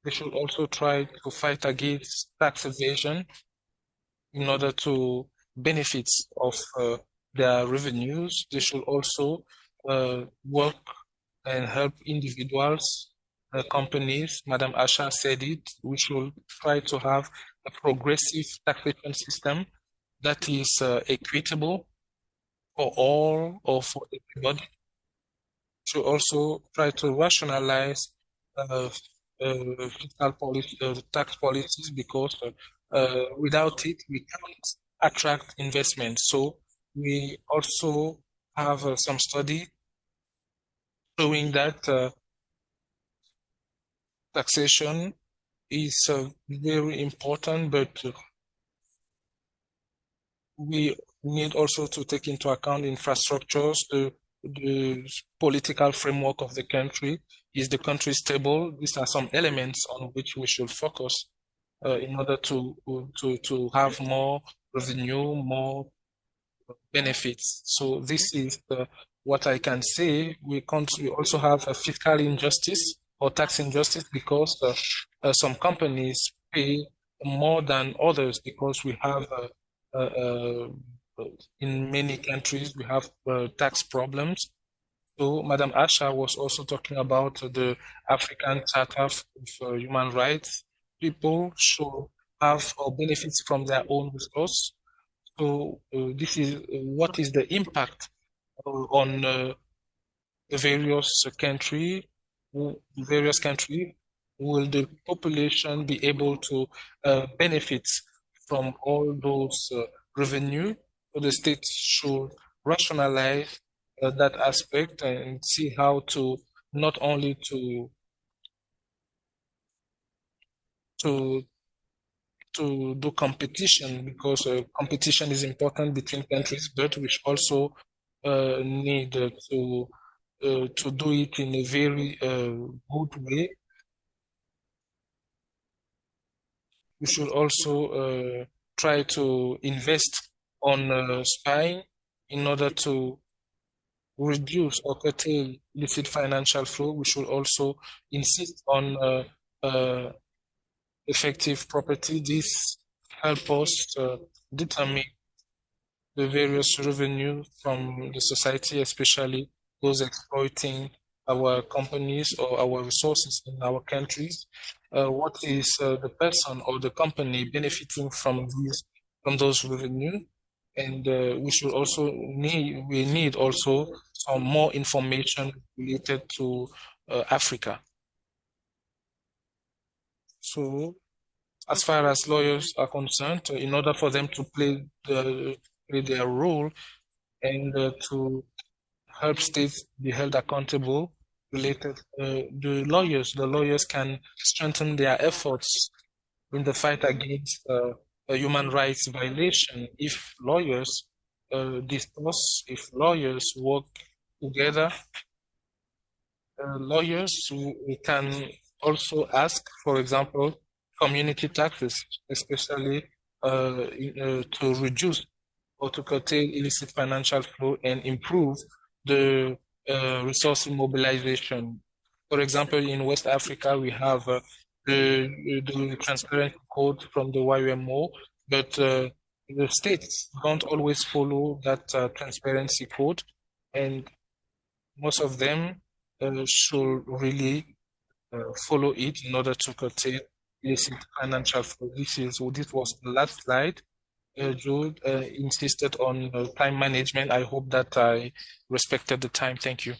They should also try to fight against tax evasion in order to benefits of their revenues. They should also work and help individuals, companies. Madam Asha said it. We should try to have a progressive taxation system that is equitable for all or for everybody. To also try to rationalize fiscal policy, tax policies, because without it, we can't attract investment. So we also have some study showing that taxation is very important, but we need also to take into account infrastructures, the political framework of the country. Is the country stable? These are some elements on which we should focus in order to have more revenue, more benefits. So this is what I can say. We also have a fiscal injustice or tax injustice, because some companies pay more than others, because we have in many countries we have tax problems. So Madam Asha was also talking about the African Charter of Human Rights. People should have or benefits from their own resource. So this is what is the impact on the various country. Will the population be able to benefit from all those revenue? So the state should rationalize that aspect and see how to not only to do competition, because competition is important between countries, but we also need to do it in a very good way. We should also try to invest on spying in order to reduce or curtail illicit financial flow. We should also insist on effective property. This helps us determine the various revenue from the society, especially those exploiting our companies or our resources in our countries. What is the person or the company benefiting from those revenue? And we should also need also some more information related to Africa. So, as far as lawyers are concerned, in order for them to play their role and to help states be held accountable related, the lawyers can strengthen their efforts in the fight against a human rights violation. If lawyers discuss, if lawyers work together, lawyers, we can also ask, for example, community taxes, especially to reduce or to curtail illicit financial flow and improve the resource mobilization. For example, in West Africa, we have the transparent code from the YMO, but the states don't always follow that transparency code, and most of them should really follow it in order to curtail illicit financial flow. This was the last slide. Jude insisted on time management. I hope that I respected the time. Thank you.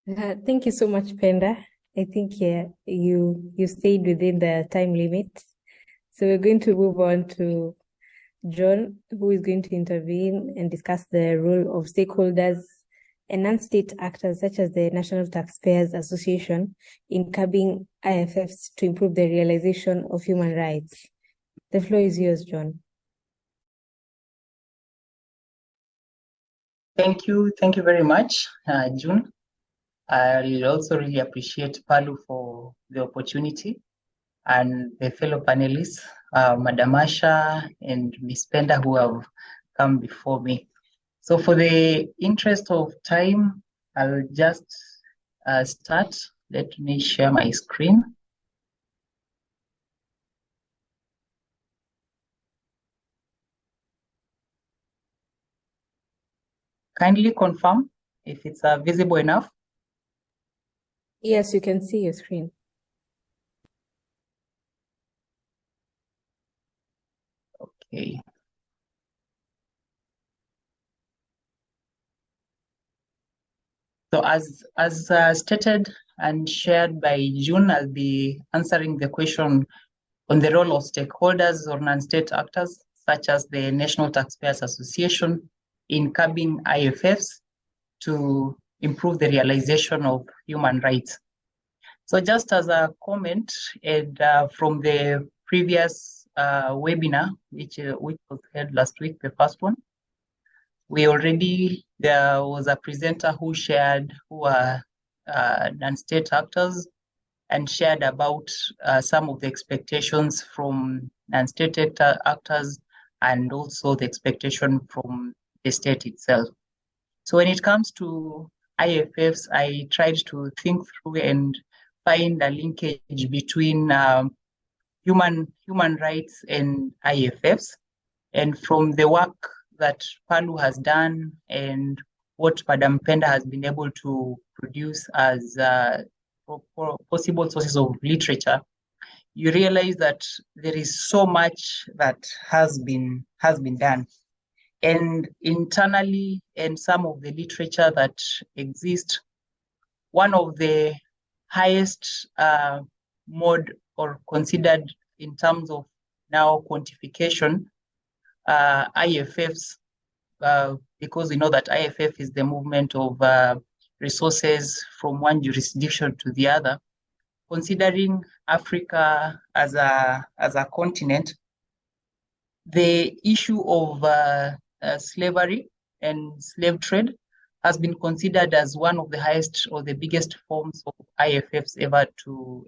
Thank you so much, Penda. I think you stayed within the time limit. So we're going to move on to John, who is going to intervene and discuss the role of stakeholders and non-state actors such as the National Taxpayers Association in curbing IFFs to improve the realization of human rights. The floor is yours, John. Thank you very much, June. I also really appreciate Palu for the opportunity, and the fellow panelists, Madam Asha and Ms. Penda, who have come before me. So for the interest of time, I'll just start. Let me share my screen. Kindly confirm if it's visible enough. Yes, you can see your screen. Okay. So as stated and shared by June, I'll be answering the question on the role of stakeholders or non-state actors, such as the National Taxpayers Association, in curbing IFFs to improve the realization of human rights. So just as a comment, and from the previous webinar, which was held last week, the first one, there was a presenter who shared who are non-state actors and shared about some of the expectations from non-state actors and also the expectation from the state itself. So when it comes to IFFs, I tried to think through and find a linkage between human rights and IFFs. And from the work that Palu has done and what Madam Penda has been able to produce as possible sources of literature, you realize that there is so much that has been done. And internally, and some of the literature that exists, one of the highest mode or considered in terms of now quantification, IFFs, because we know that IFF is the movement of resources from one jurisdiction to the other. Considering Africa as a continent, the issue of slavery and slave trade has been considered as one of the highest or the biggest forms of IFFs ever to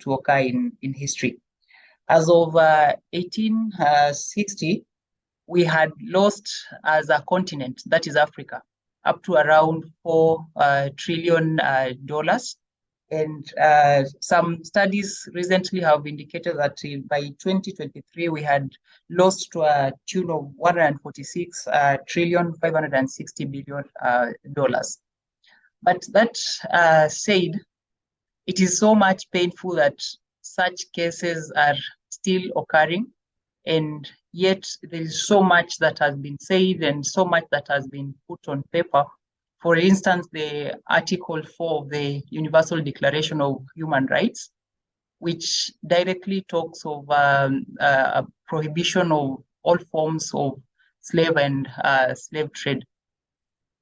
occur in history. As of 1860, we had lost as a continent, that is Africa, up to around $4 trillion. And some studies recently have indicated that by 2023, we had lost to a tune of $146,560,000,000,000. But that said, it is so much painful that such cases are still occurring, and yet there is so much that has been said and so much that has been put on paper. For instance, the Article 4 of the Universal Declaration of Human Rights, which directly talks of a prohibition of all forms of slave and slave trade.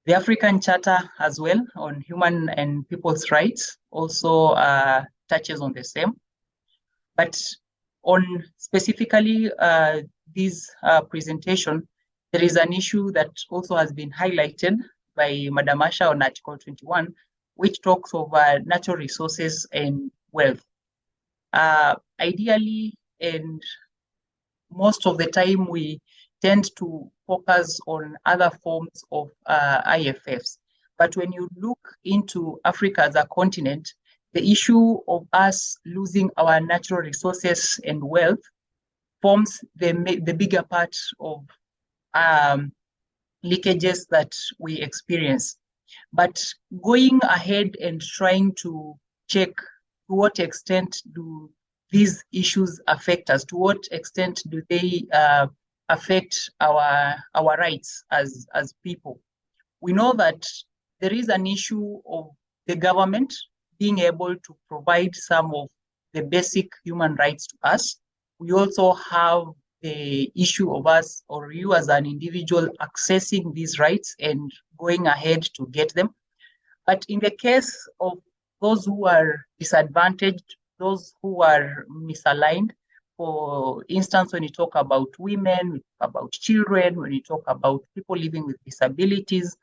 The African Charter as well on human and people's rights also touches on the same. But on specifically this presentation, there is an issue that also has been highlighted by Madam Asha on Article 21, which talks of natural resources and wealth. Ideally, and most of the time, we tend to focus on other forms of IFFs. But when you look into Africa as a continent, the issue of us losing our natural resources and wealth forms the bigger part of leakages that we experience. But going ahead and trying to check to what extent do these issues affect us, to what extent do they affect our rights as people. We know that there is an issue of the government being able to provide some of the basic human rights to us. We also have the issue of us or you as an individual accessing these rights and going ahead to get them. But in the case of those who are disadvantaged, those who are misaligned, for instance, when you talk about women, when you talk about children, when you talk about people living with disabilities,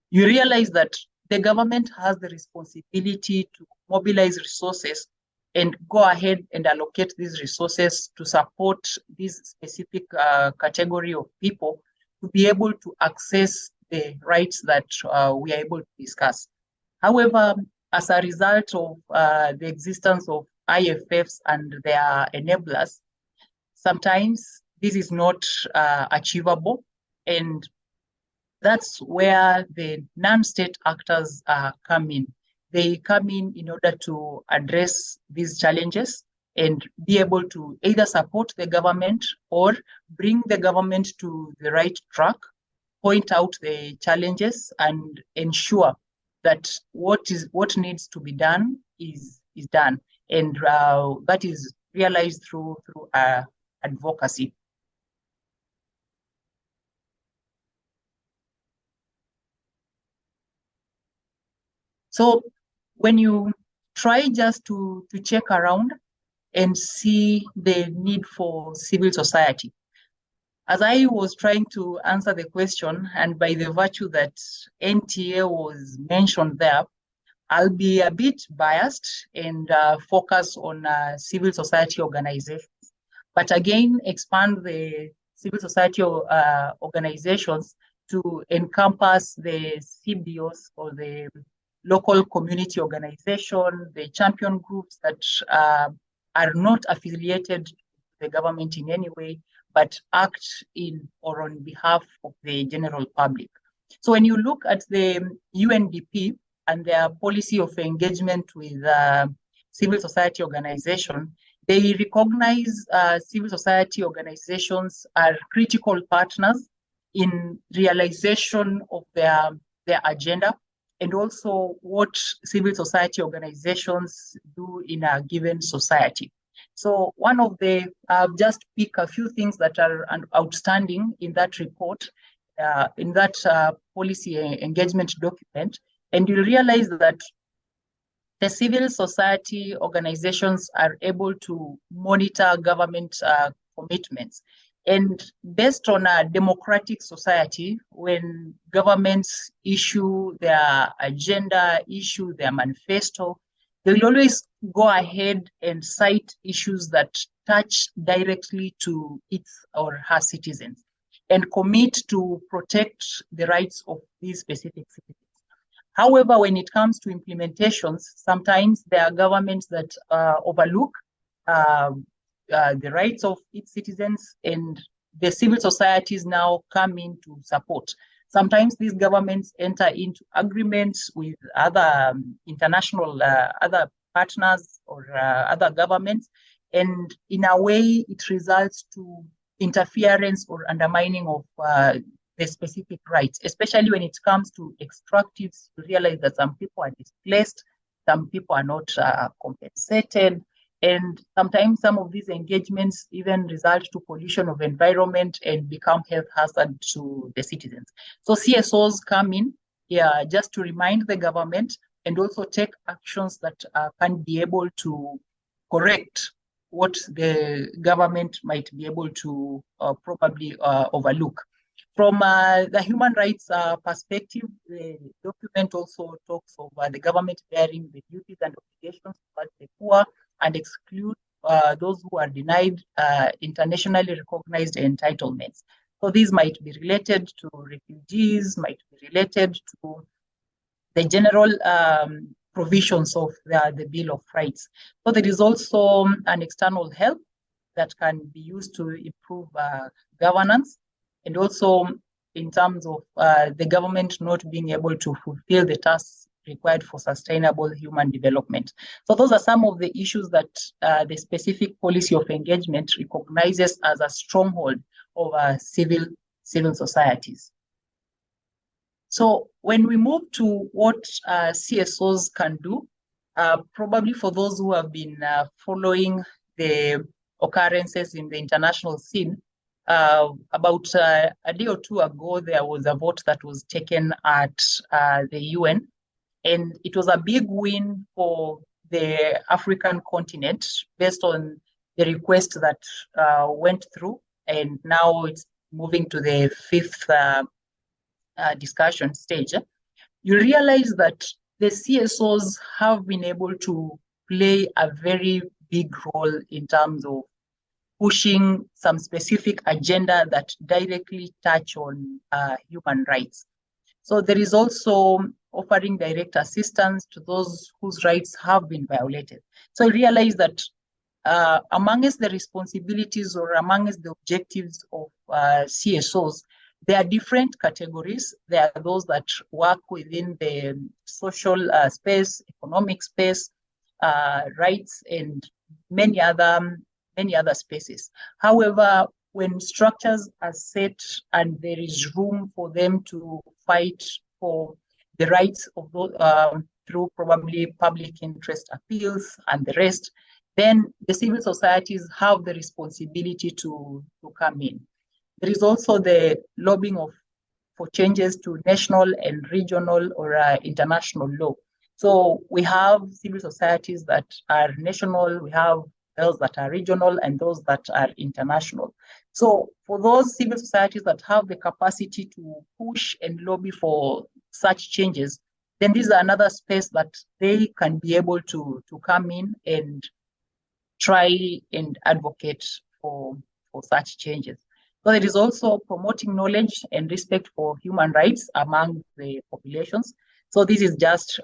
you realize that the government has the responsibility to mobilize resources and go ahead and allocate these resources to support this specific category of people to be able to access the rights that we are able to discuss. However, as a result of the existence of IFFs and their enablers, sometimes this is not achievable, and that's where the non-state actors come in. They come in order to address these challenges and be able to either support the government or bring the government to the right track, point out the challenges, and ensure that what needs to be done is done, and that is realized through advocacy. So when you try just to check around and see the need for civil society, as I was trying to answer the question, and by the virtue that NTA was mentioned there, I'll be a bit biased and focus on civil society organizations, but again, expand the civil society organizations to encompass the CBOs, or the local community organization, the champion groups that are not affiliated to the government in any way, but act in or on behalf of the general public. So when you look at the UNDP and their policy of engagement with civil society organization, they recognize civil society organizations are critical partners in realization of their agenda, and also what civil society organizations do in a given society. So one of the, just pick a few things that are outstanding in that report, in that policy engagement document, and you'll realize that the civil society organizations are able to monitor government commitments. And based on a democratic society, when governments issue their agenda, issue their manifesto, they will always go ahead and cite issues that touch directly to its or her citizens and commit to protect the rights of these specific citizens. However, when it comes to implementations, sometimes there are governments that overlook the rights of its citizens, and the civil societies now come in to support. Sometimes these governments enter into agreements with other international, other partners or other governments, and in a way it results to interference or undermining of the specific rights, especially when it comes to extractives. You realize that some people are displaced, some people are not compensated, and sometimes some of these engagements even result to pollution of environment and become health hazard to the citizens. So CSOs come in here just to remind the government and also take actions that can be able to correct what the government might be able to probably overlook. From the human rights perspective, the document also talks of the government bearing the duties and obligations towards the poor and exclude those who are denied internationally recognized entitlements. So these might be related to refugees, might be related to the general provisions of the Bill of Rights. So there is also an external help that can be used to improve governance, and also in terms of the government not being able to fulfill the tasks required for sustainable human development. So those are some of the issues that the specific policy of engagement recognizes as a stronghold of civil societies. So when we move to what CSOs can do, probably for those who have been following the occurrences in the international scene, about a day or two ago, there was a vote that was taken at the UN, and it was a big win for the African continent based on the request that went through, and now it's moving to the fifth discussion stage. You realize that the CSOs have been able to play a very big role in terms of pushing some specific agenda that directly touch on human rights. So there is also offering direct assistance to those whose rights have been violated. So I realize that amongst the responsibilities or amongst the objectives of CSOs, there are different categories. There are those that work within the social space, economic space, rights and many other spaces. However, when structures are set and there is room for them to fight for the rights of those, through probably public interest appeals and the rest, then the civil societies have the responsibility to come in. There is also the lobbying for changes to national and regional or international law. So we have civil societies that are national, we have those that are regional, and those that are international. So for those civil societies that have the capacity to push and lobby for such changes, then this is another space that they can be able to come in and try and advocate for such changes. So there is also promoting knowledge and respect for human rights among the populations. So this is just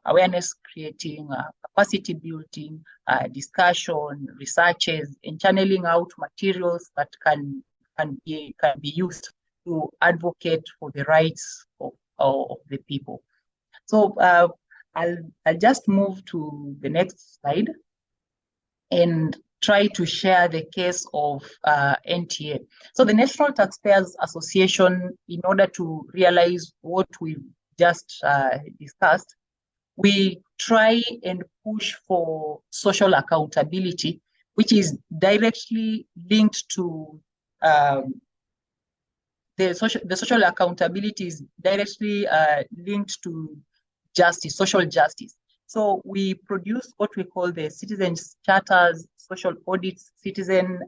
awareness creating, capacity building, discussion, researches, and channeling out materials that can be used to advocate for the rights of the people. So I'll just move to the next slide and try to share the case of NTA. So the National Taxpayers Association, in order to realize what we've just discussed, we try and push for social accountability, which is directly linked to the social accountability is directly linked to justice, social justice. So we produce what we call the citizens' charters, social audits, citizen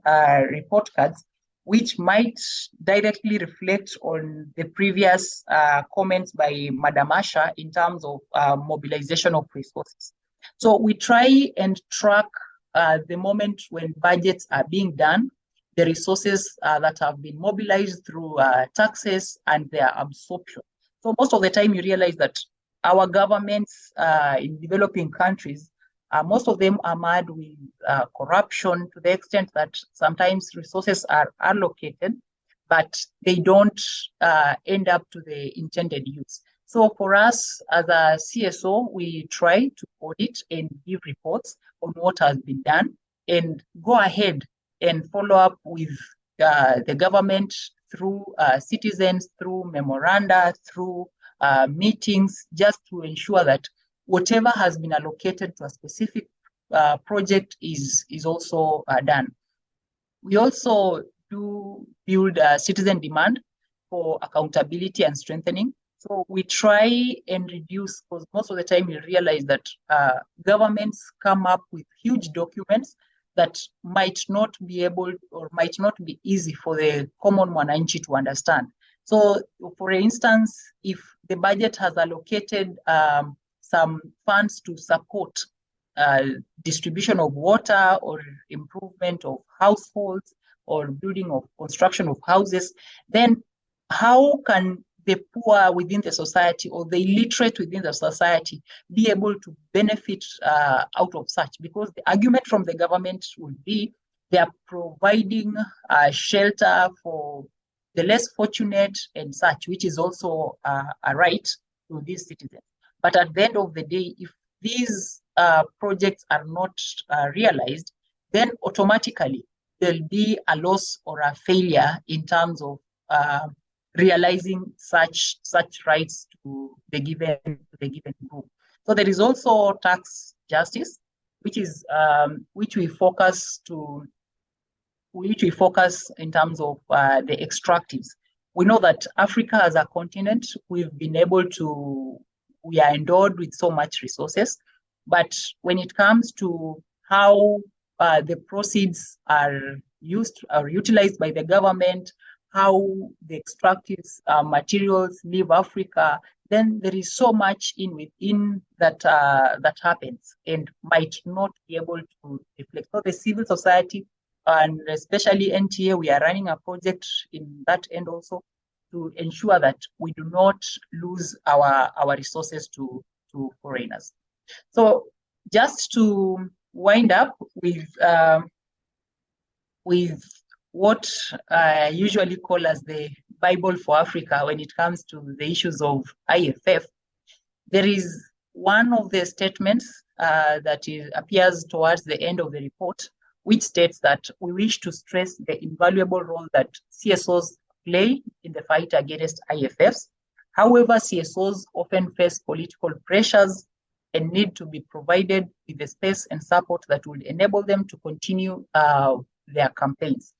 report cards, which might directly reflect on the previous comments by Madam Asha in terms of mobilization of resources. So we try and track the moment when budgets are being done, the resources that have been mobilized through taxes and their absorption. So most of the time you realize that our governments in developing countries, most of them are mad with corruption to the extent that sometimes resources are allocated, but they don't end up to the intended use. So for us as a CSO, we try to audit and give reports on what has been done and go ahead and follow up with the government through citizens, through memoranda, through meetings, just to ensure that whatever has been allocated to a specific project is also done. We also do build citizen demand for accountability and strengthening. So we try and reduce, because most of the time we realize that governments come up with huge documents that might not be able or might not be easy for the common mwananchi to understand. So, for instance, if the budget has allocated some funds to support distribution of water or improvement of households or building of construction of houses, then how can the poor within the society or the illiterate within the society be able to benefit out of such? Because the argument from the government would be they are providing shelter for the less fortunate and such, which is also a right to these citizens. But at the end of the day, if these projects are not realized, then automatically there'll be a loss or a failure in terms of realizing such rights to the given group. So there is also tax justice, which is which we focus in terms of the extractives. We know that Africa as a continent, we are endowed with so much resources, but when it comes to how the proceeds are used or utilized by the government, how the extractive materials leave Africa, then there is so much within that happens and might not be able to reflect. So the civil society and especially NTA, we are running a project in that end also to ensure that we do not lose our resources to foreigners. So just to wind up with what I usually call as the Bible for Africa when it comes to the issues of IFF, there is one of the statements that appears towards the end of the report, which states that we wish to stress the invaluable role that CSOs play in the fight against IFFs. However, CSOs often face political pressures and need to be provided with the space and support that will enable them to continue their campaigns.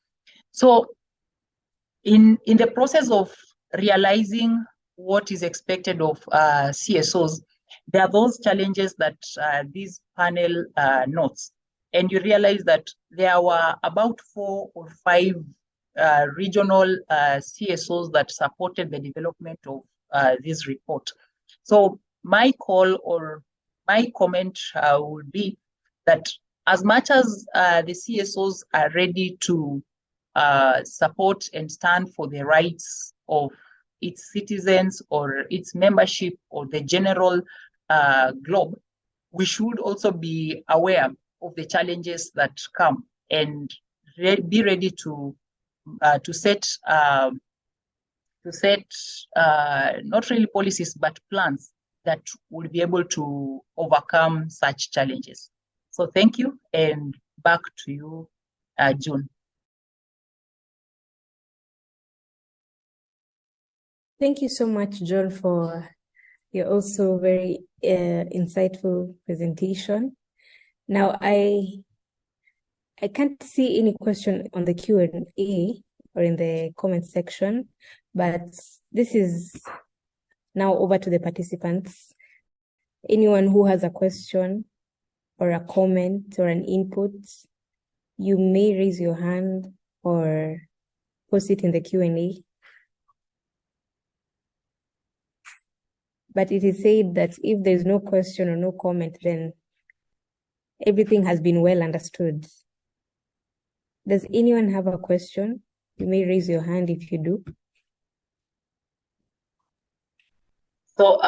So in the process of realizing what is expected of CSOs, there are those challenges that this panel notes. And you realize that there were about 4 or 5 regional CSOs that supported the development of this report. So my call or my comment would be that as much as the CSOs are ready to support and stand for the rights of its citizens or its membership or the general globe, we should also be aware of the challenges that come and be ready to set not really policies but plans that will be able to overcome such challenges. So thank you, and back to you, June. Thank you so much, John, for your also very insightful presentation. Now, I can't see any question on the Q&A or in the comment section, but this is now over to the participants. Anyone who has a question or a comment or an input, you may raise your hand or post it in the Q&A. But it is said that if there's no question or no comment, then everything has been well understood. Does anyone have a question? You may raise your hand if you do. So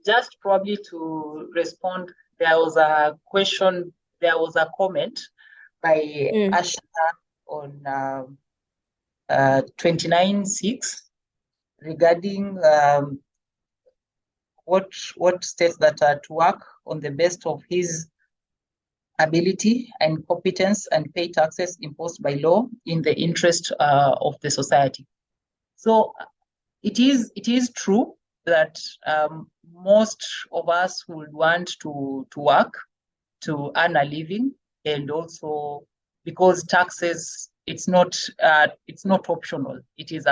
just probably to respond, there was a question, there was a comment by Asha on 29.6 regarding what states that are to work on the best of his ability and competence and pay taxes imposed by law in the interest of the society. So it is true that most of us would want to work to earn a living, and also because taxes, it's not optional. It is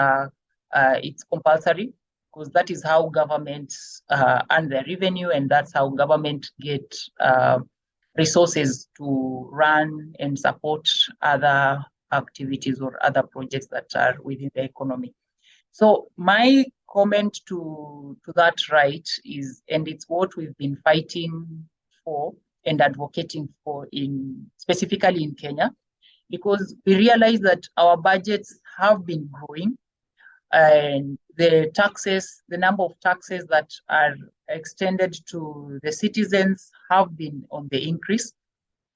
it's compulsory, because that is how governments earn their revenue, and that's how government get resources to run and support other activities or other projects that are within the economy. So my comment to that right is, and it's what we've been fighting for and advocating for specifically in Kenya, because we realize that our budgets have been growing, and the number of taxes that are extended to the citizens have been on the increase.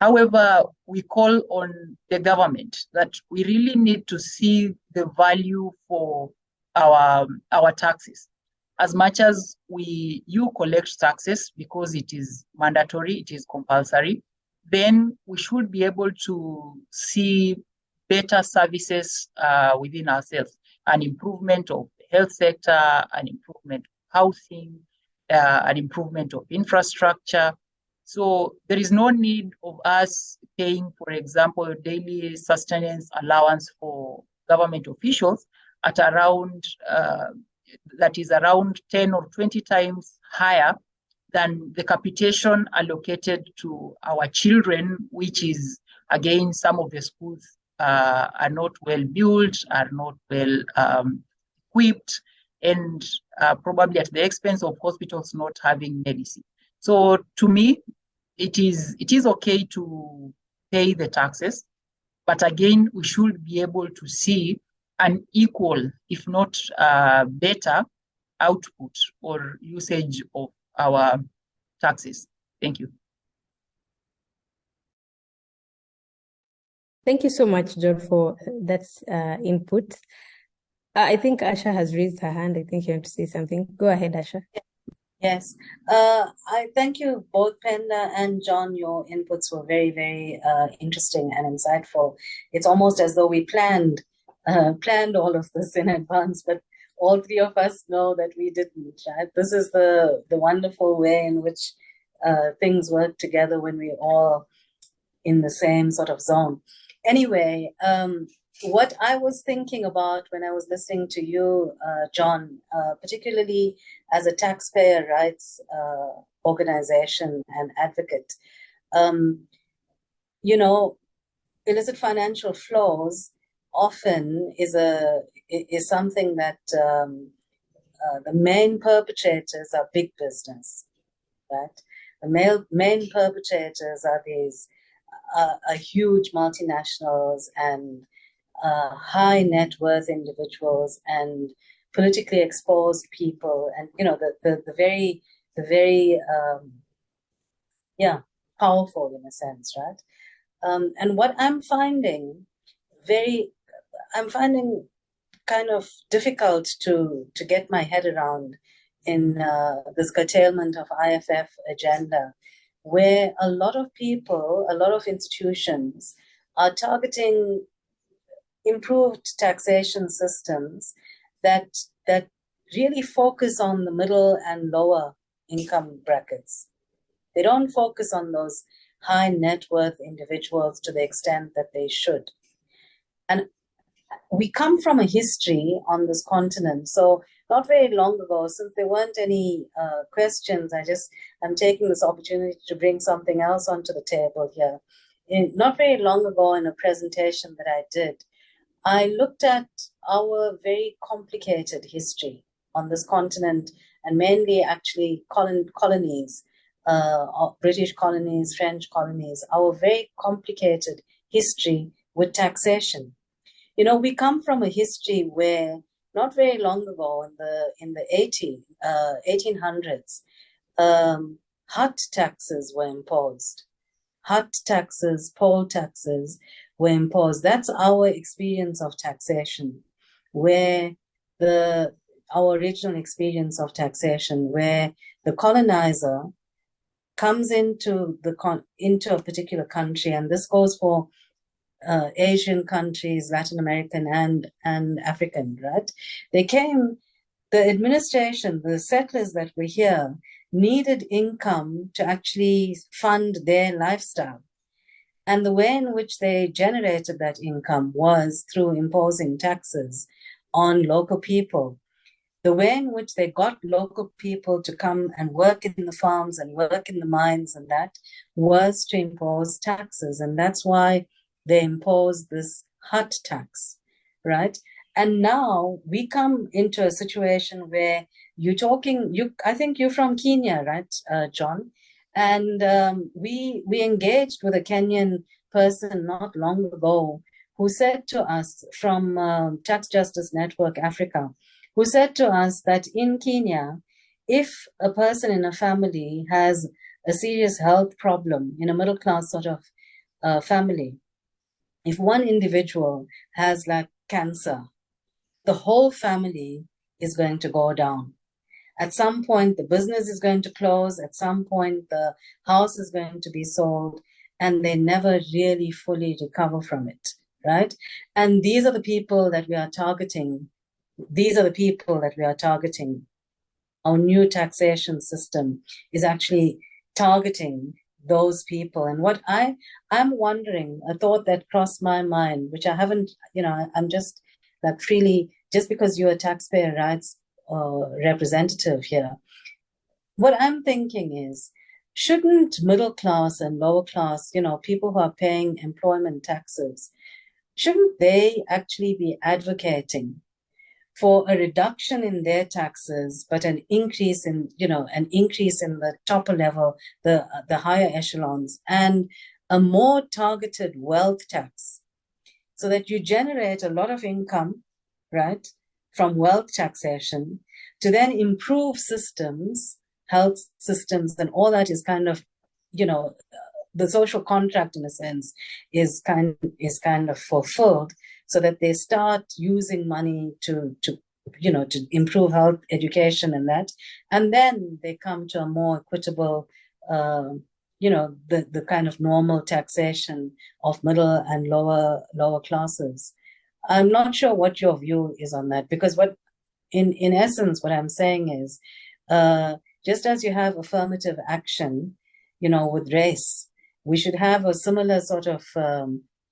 However, we call on the government that we really need to see the value for our taxes. As much as you collect taxes because it is mandatory, it is compulsory, then we should be able to see better services within ourselves, an improvement of the health sector, an improvement of housing, an improvement of infrastructure. So there is no need of us paying, for example, daily sustenance allowance for government officials at around that is around 10 or 20 times higher than the capitation allocated to our children, which is, again, some of the schools are not well built, are not well equipped, and probably at the expense of hospitals not having medicine. So to me, it is okay to pay the taxes, but again, we should be able to see an equal, if not better, output or usage of our taxes. Thank you. Thank you so much, John, for that input. I think Asha has raised her hand. I think you want to say something. Go ahead, Asha. Yes. I thank you both, Penda and John. Your inputs were very, very interesting and insightful. It's almost as though we planned all of this in advance, but all three of us know that we didn't, right? This is the wonderful way in which things work together when we're all in the same sort of zone. Anyway, what I was thinking about when I was listening to you, John, particularly as a taxpayer rights organization and advocate, you know, illicit financial flows often is something that the main perpetrators are big business, right? The main perpetrators are these huge multinationals and high net worth individuals and politically exposed people, and the very powerful in a sense, right? And what I'm finding kind of difficult to get my head around in this curtailment of IFF agenda, where a lot of people, a lot of institutions are targeting improved taxation systems that really focus on the middle and lower income brackets. They don't focus on those high net worth individuals to the extent that they should. And we come from a history on this continent. So not very long ago, since there weren't any questions, I'm taking this opportunity to bring something else onto the table here. Not very long ago, in a presentation that I did, I looked at our very complicated history on this continent, and mainly actually colonies, British colonies, French colonies, our very complicated history with taxation. We come from a history where not very long ago, in the 1800s, hut taxes were imposed. Hut taxes, poll taxes were imposed. That's our experience of taxation, where our original experience of taxation, where the colonizer comes into a particular country, and this goes for Asian countries, Latin American and African, right? The administration, the settlers that were here, needed income to actually fund their lifestyle. And the way in which they generated that income was through imposing taxes on local people. The way in which they got local people to come and work in the farms and work in the mines, and that was to impose taxes. And that's why they imposed this hut tax, right? And now we come into a situation where I think you're from Kenya, right, John? And we engaged with a Kenyan person not long ago who said to us, from Tax Justice Network Africa, who said to us that in Kenya, if a person in a family has a serious health problem, in a middle class sort of family, if one individual has like cancer, the whole family is going to go down. At some point, the business is going to close. At some point, the house is going to be sold, and they never really fully recover from it, right? And these are the people that we are targeting. Our new taxation system is actually targeting those people. And what I'm wondering, a thought that crossed my mind, which I haven't, I'm just like freely, just because you're a taxpayer rights representative here, what I'm thinking is, shouldn't middle class and lower class, people who are paying employment taxes, shouldn't they actually be advocating for a reduction in their taxes, but an increase in the topper level, the higher echelons, and a more targeted wealth tax, so that you generate a lot of income, right, from wealth taxation, to then improve systems, health systems, and all that is kind of, the social contract in a sense is kind of fulfilled, so that they start using money to to improve health, education, and that. And then they come to a more equitable, the kind of normal taxation of middle and lower classes. I'm not sure what your view is on that, because in essence, what I'm saying is, just as you have affirmative action, with race, we should have a similar sort of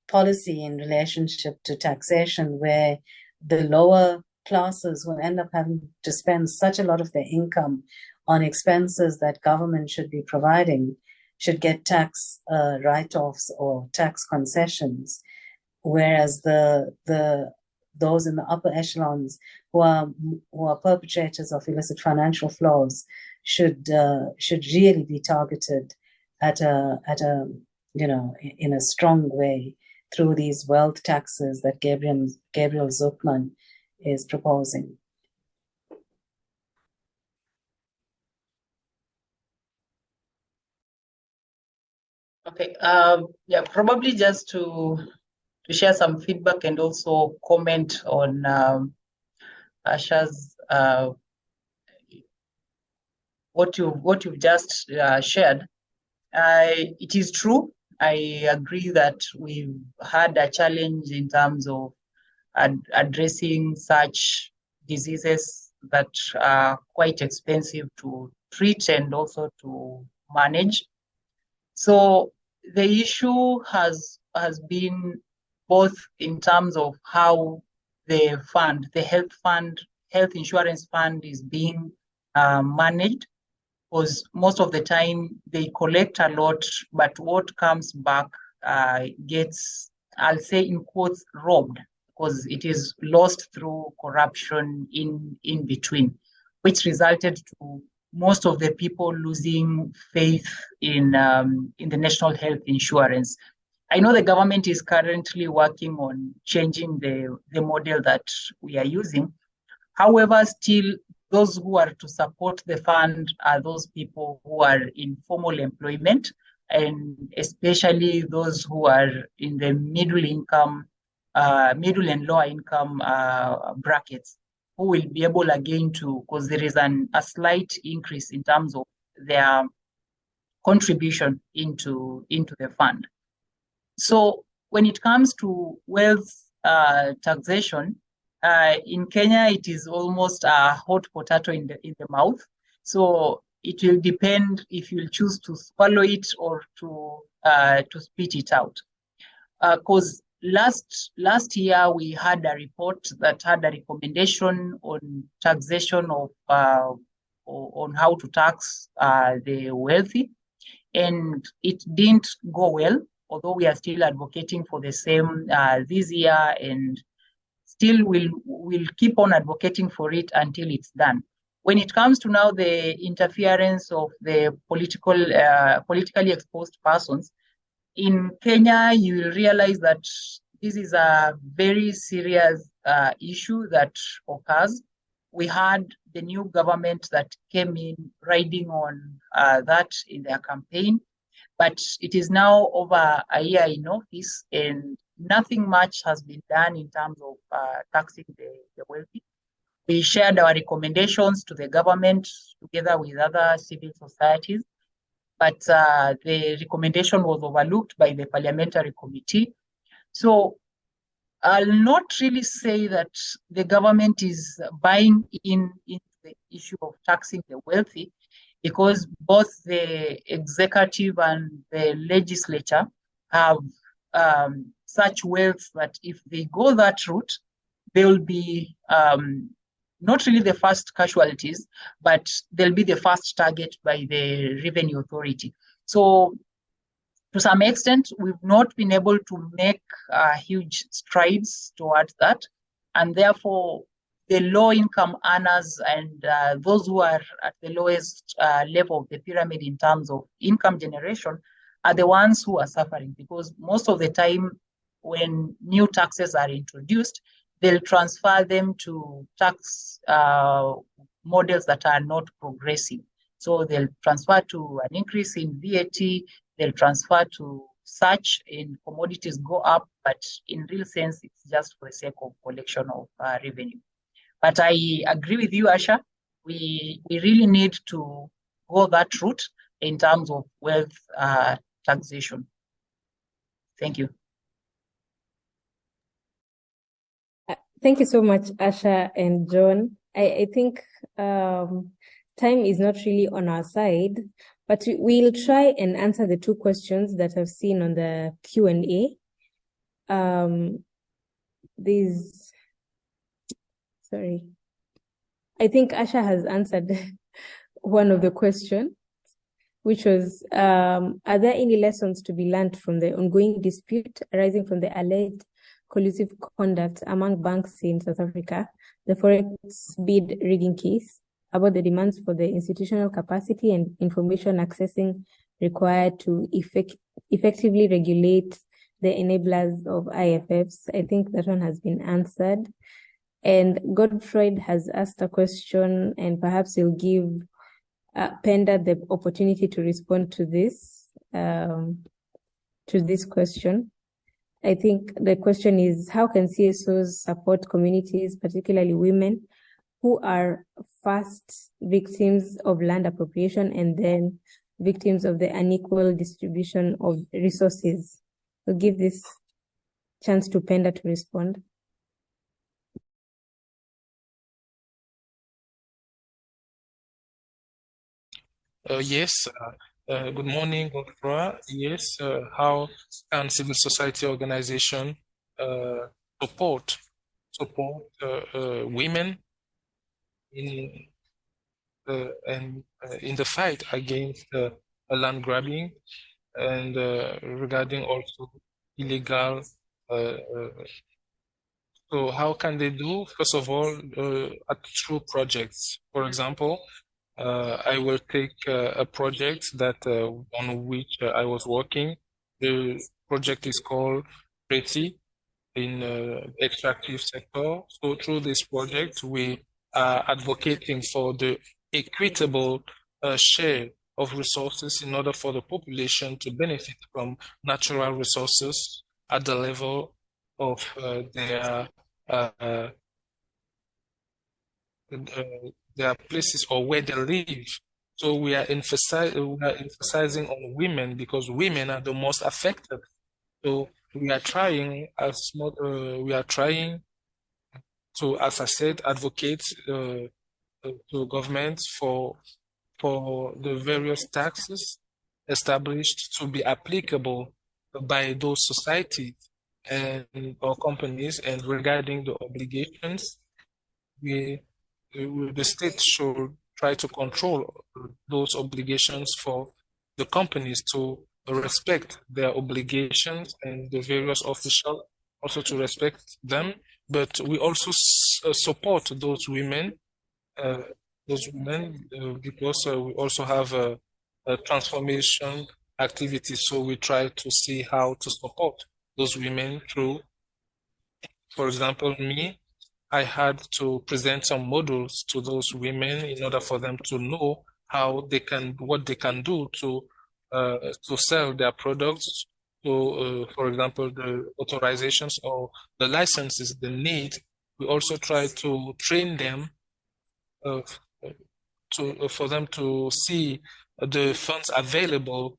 policy in relationship to taxation, where the lower classes who end up having to spend such a lot of their income on expenses that government should be providing should get tax write-offs or tax concessions, whereas those in the upper echelons who are perpetrators of illicit financial flows should really be targeted at a in a strong way through these wealth taxes that Gabriel Zuckman is proposing. Okay. Yeah, probably just to share some feedback and also comment on Asha's what you've just shared. It is true. I agree that we've had a challenge in terms of addressing such diseases that are quite expensive to treat and also to manage. So the issue has been both in terms of how the health insurance fund is being managed, because most of the time they collect a lot, but what comes back gets, I'll say in quotes, robbed, because it is lost through corruption in between, which resulted to most of the people losing faith in the national health insurance. I know the government is currently working on changing the model that we are using. However, still, those who are to support the fund are those people who are in formal employment, and especially those who are in the middle and lower income brackets, who will be able again to, because there is a slight increase in terms of their contribution into the fund. So when it comes to wealth taxation, in Kenya, it is almost a hot potato in the mouth. So it will depend if you'll choose to swallow it or to spit it out. Because last year we had a report that had a recommendation on taxation of on how to tax the wealthy, and it didn't go well. Although we are still advocating for the same this year, and still we'll keep on advocating for it until it's done. When it comes to now the interference of the politically exposed persons, in Kenya, you will realize that this is a very serious issue that occurs. We had the new government that came in riding on that in their campaign, but it is now over a year in office and nothing much has been done in terms of taxing the wealthy. We shared our recommendations to the government together with other civil societies, but the recommendation was overlooked by the parliamentary committee. So I'll not really say that the government is buying into the issue of taxing the wealthy, because both the executive and the legislature have such wealth that if they go that route, they will be not really the first casualties, but they'll be the first target by the revenue authority. So to some extent, we've not been able to make huge strides towards that. And therefore, the low-income earners and those who are at the lowest level of the pyramid in terms of income generation are the ones who are suffering, because most of the time when new taxes are introduced, they'll transfer them to tax models that are not progressive. So they'll transfer to an increase in VAT, they'll transfer to such in commodities go up, but in real sense, it's just for the sake of collection of revenue. But I agree with you, Asha. We really need to go that route in terms of wealth taxation. Thank you. Thank you so much, Asha and John. I think time is not really on our side, but we'll try and answer the two questions that I've seen on the Q&A. I think Asha has answered one of the questions, which was, are there any lessons to be learned from the ongoing dispute arising from the alleged collusive conduct among banks in South Africa, the forex bid rigging case, about the demands for the institutional capacity and information accessing required to effectively regulate the enablers of IFFs? I think that one has been answered. And Godfrey has asked a question, and perhaps he'll give Penda the opportunity to respond to this question. I think the question is, how can CSOs support communities, particularly women, who are first victims of land appropriation and then victims of the unequal distribution of resources? We'll give this chance to Penda to respond. Yes. Good morning, Godfrey. Yes. How can civil society organization support women in the fight against land grabbing and regarding also illegal? So how can they do? First of all, through projects. For example, I will take a project that on which I was working. The project is called Pretty in extractive sector. So through this project, we are advocating for the equitable share of resources in order for the population to benefit from natural resources at the level of their places or where they live. So we are emphasizing on women because women are the most affected. So we are trying to, as I said, advocate to government for the various taxes established to be applicable by those societies and or companies, and regarding the obligations, the state should try to control those obligations for the companies to respect their obligations and the various officials also to respect them. But we also support those women because we also have a transformation activity. So we try to see how to support those women through, for example, I had to present some models to those women in order for them to know what they can do to sell their products. So, for example, the authorizations or the licenses they need. We also try to train them for them to see the funds available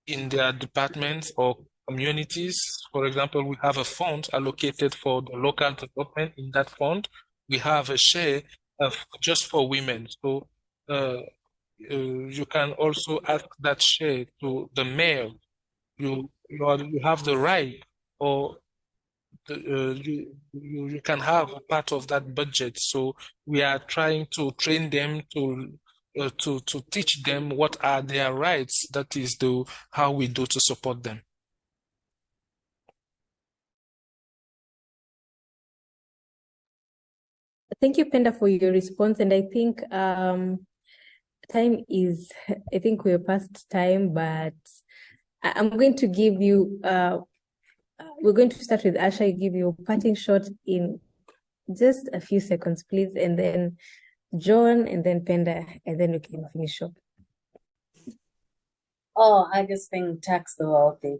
in their departments or communities. For example, we have a fund allocated for the local development. In that fund, we have a share just for women. So you can also ask that share to the mayor. You have the right, or you can have a part of that budget. So we are trying to train them to teach them what are their rights. That is how we do to support them. Thank you, Penda, for your response. And I think I think we're past time, but I'm going to give you, we're going to start with Asha. Give you a parting shot in just a few seconds, please, and then John, and then Penda, and then we can finish up. Oh, I just think tax the wealthy.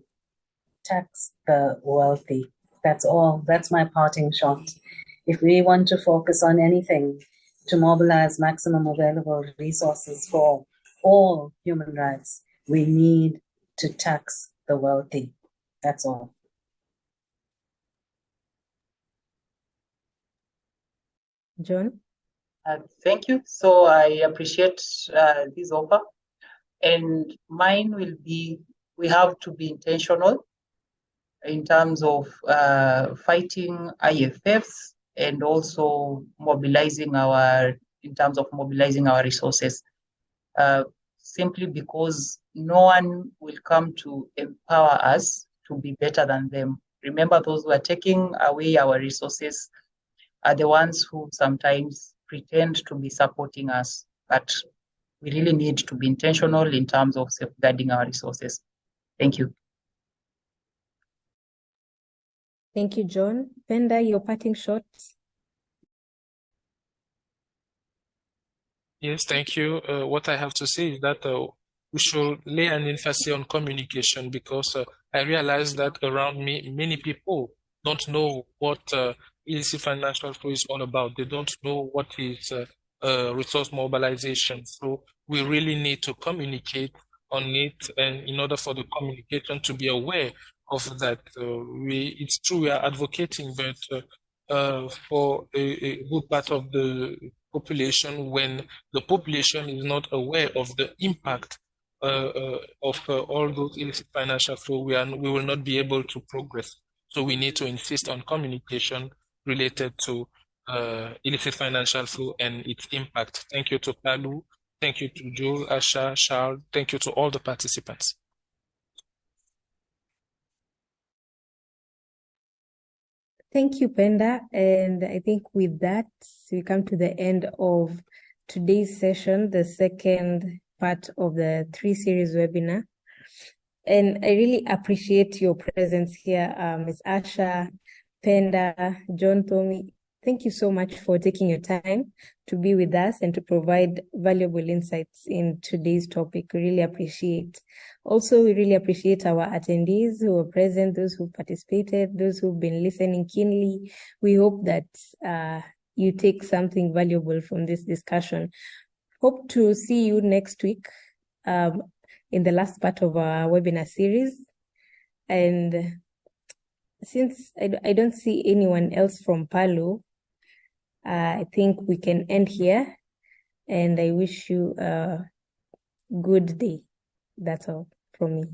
Tax the wealthy. That's all. That's my parting shot. if we want to focus on anything to mobilize maximum available resources for all human rights, we need to tax the wealthy. That's all. John? Thank you. So I appreciate this offer. And mine will be, we have to be intentional in terms of fighting IFFs and also mobilizing in terms of mobilizing our resources. Simply because no one will come to empower us to be better than them. Remember, those who are taking away our resources are the ones who sometimes pretend to be supporting us, but we really need to be intentional in terms of safeguarding our resources. Thank you. Thank you, John. Penda, your parting shots. Yes, thank you. What I have to say is that we should lay an emphasis on communication, because I realize that around me, many people don't know what illicit financial flow is all about. They don't know what is resource mobilization. So we really need to communicate on it, and in order for the communication to be aware of that, it's true we are advocating, but for a good part of the population, when the population is not aware of the impact of all those illicit financial flow, we will not be able to progress. So we need to insist on communication related to illicit financial flow and its impact. Thank you to Palu. Thank you to Joel, Asha, Charles. Thank you to all the participants. Thank you, Penda. And I think with that, we come to the end of today's session, the second part of the 3-series webinar. And I really appreciate your presence here, Ms. Asha, Penda, John, Tommy. Thank you so much for taking your time to be with us and to provide valuable insights in today's topic. We really appreciate. Also, we really appreciate our attendees who were present, those who participated, those who've been listening keenly. We hope that you take something valuable from this discussion. Hope to see you next week in the last part of our webinar series. And since I don't see anyone else from Palu, I think we can end here, and I wish you a good day. That's all from me.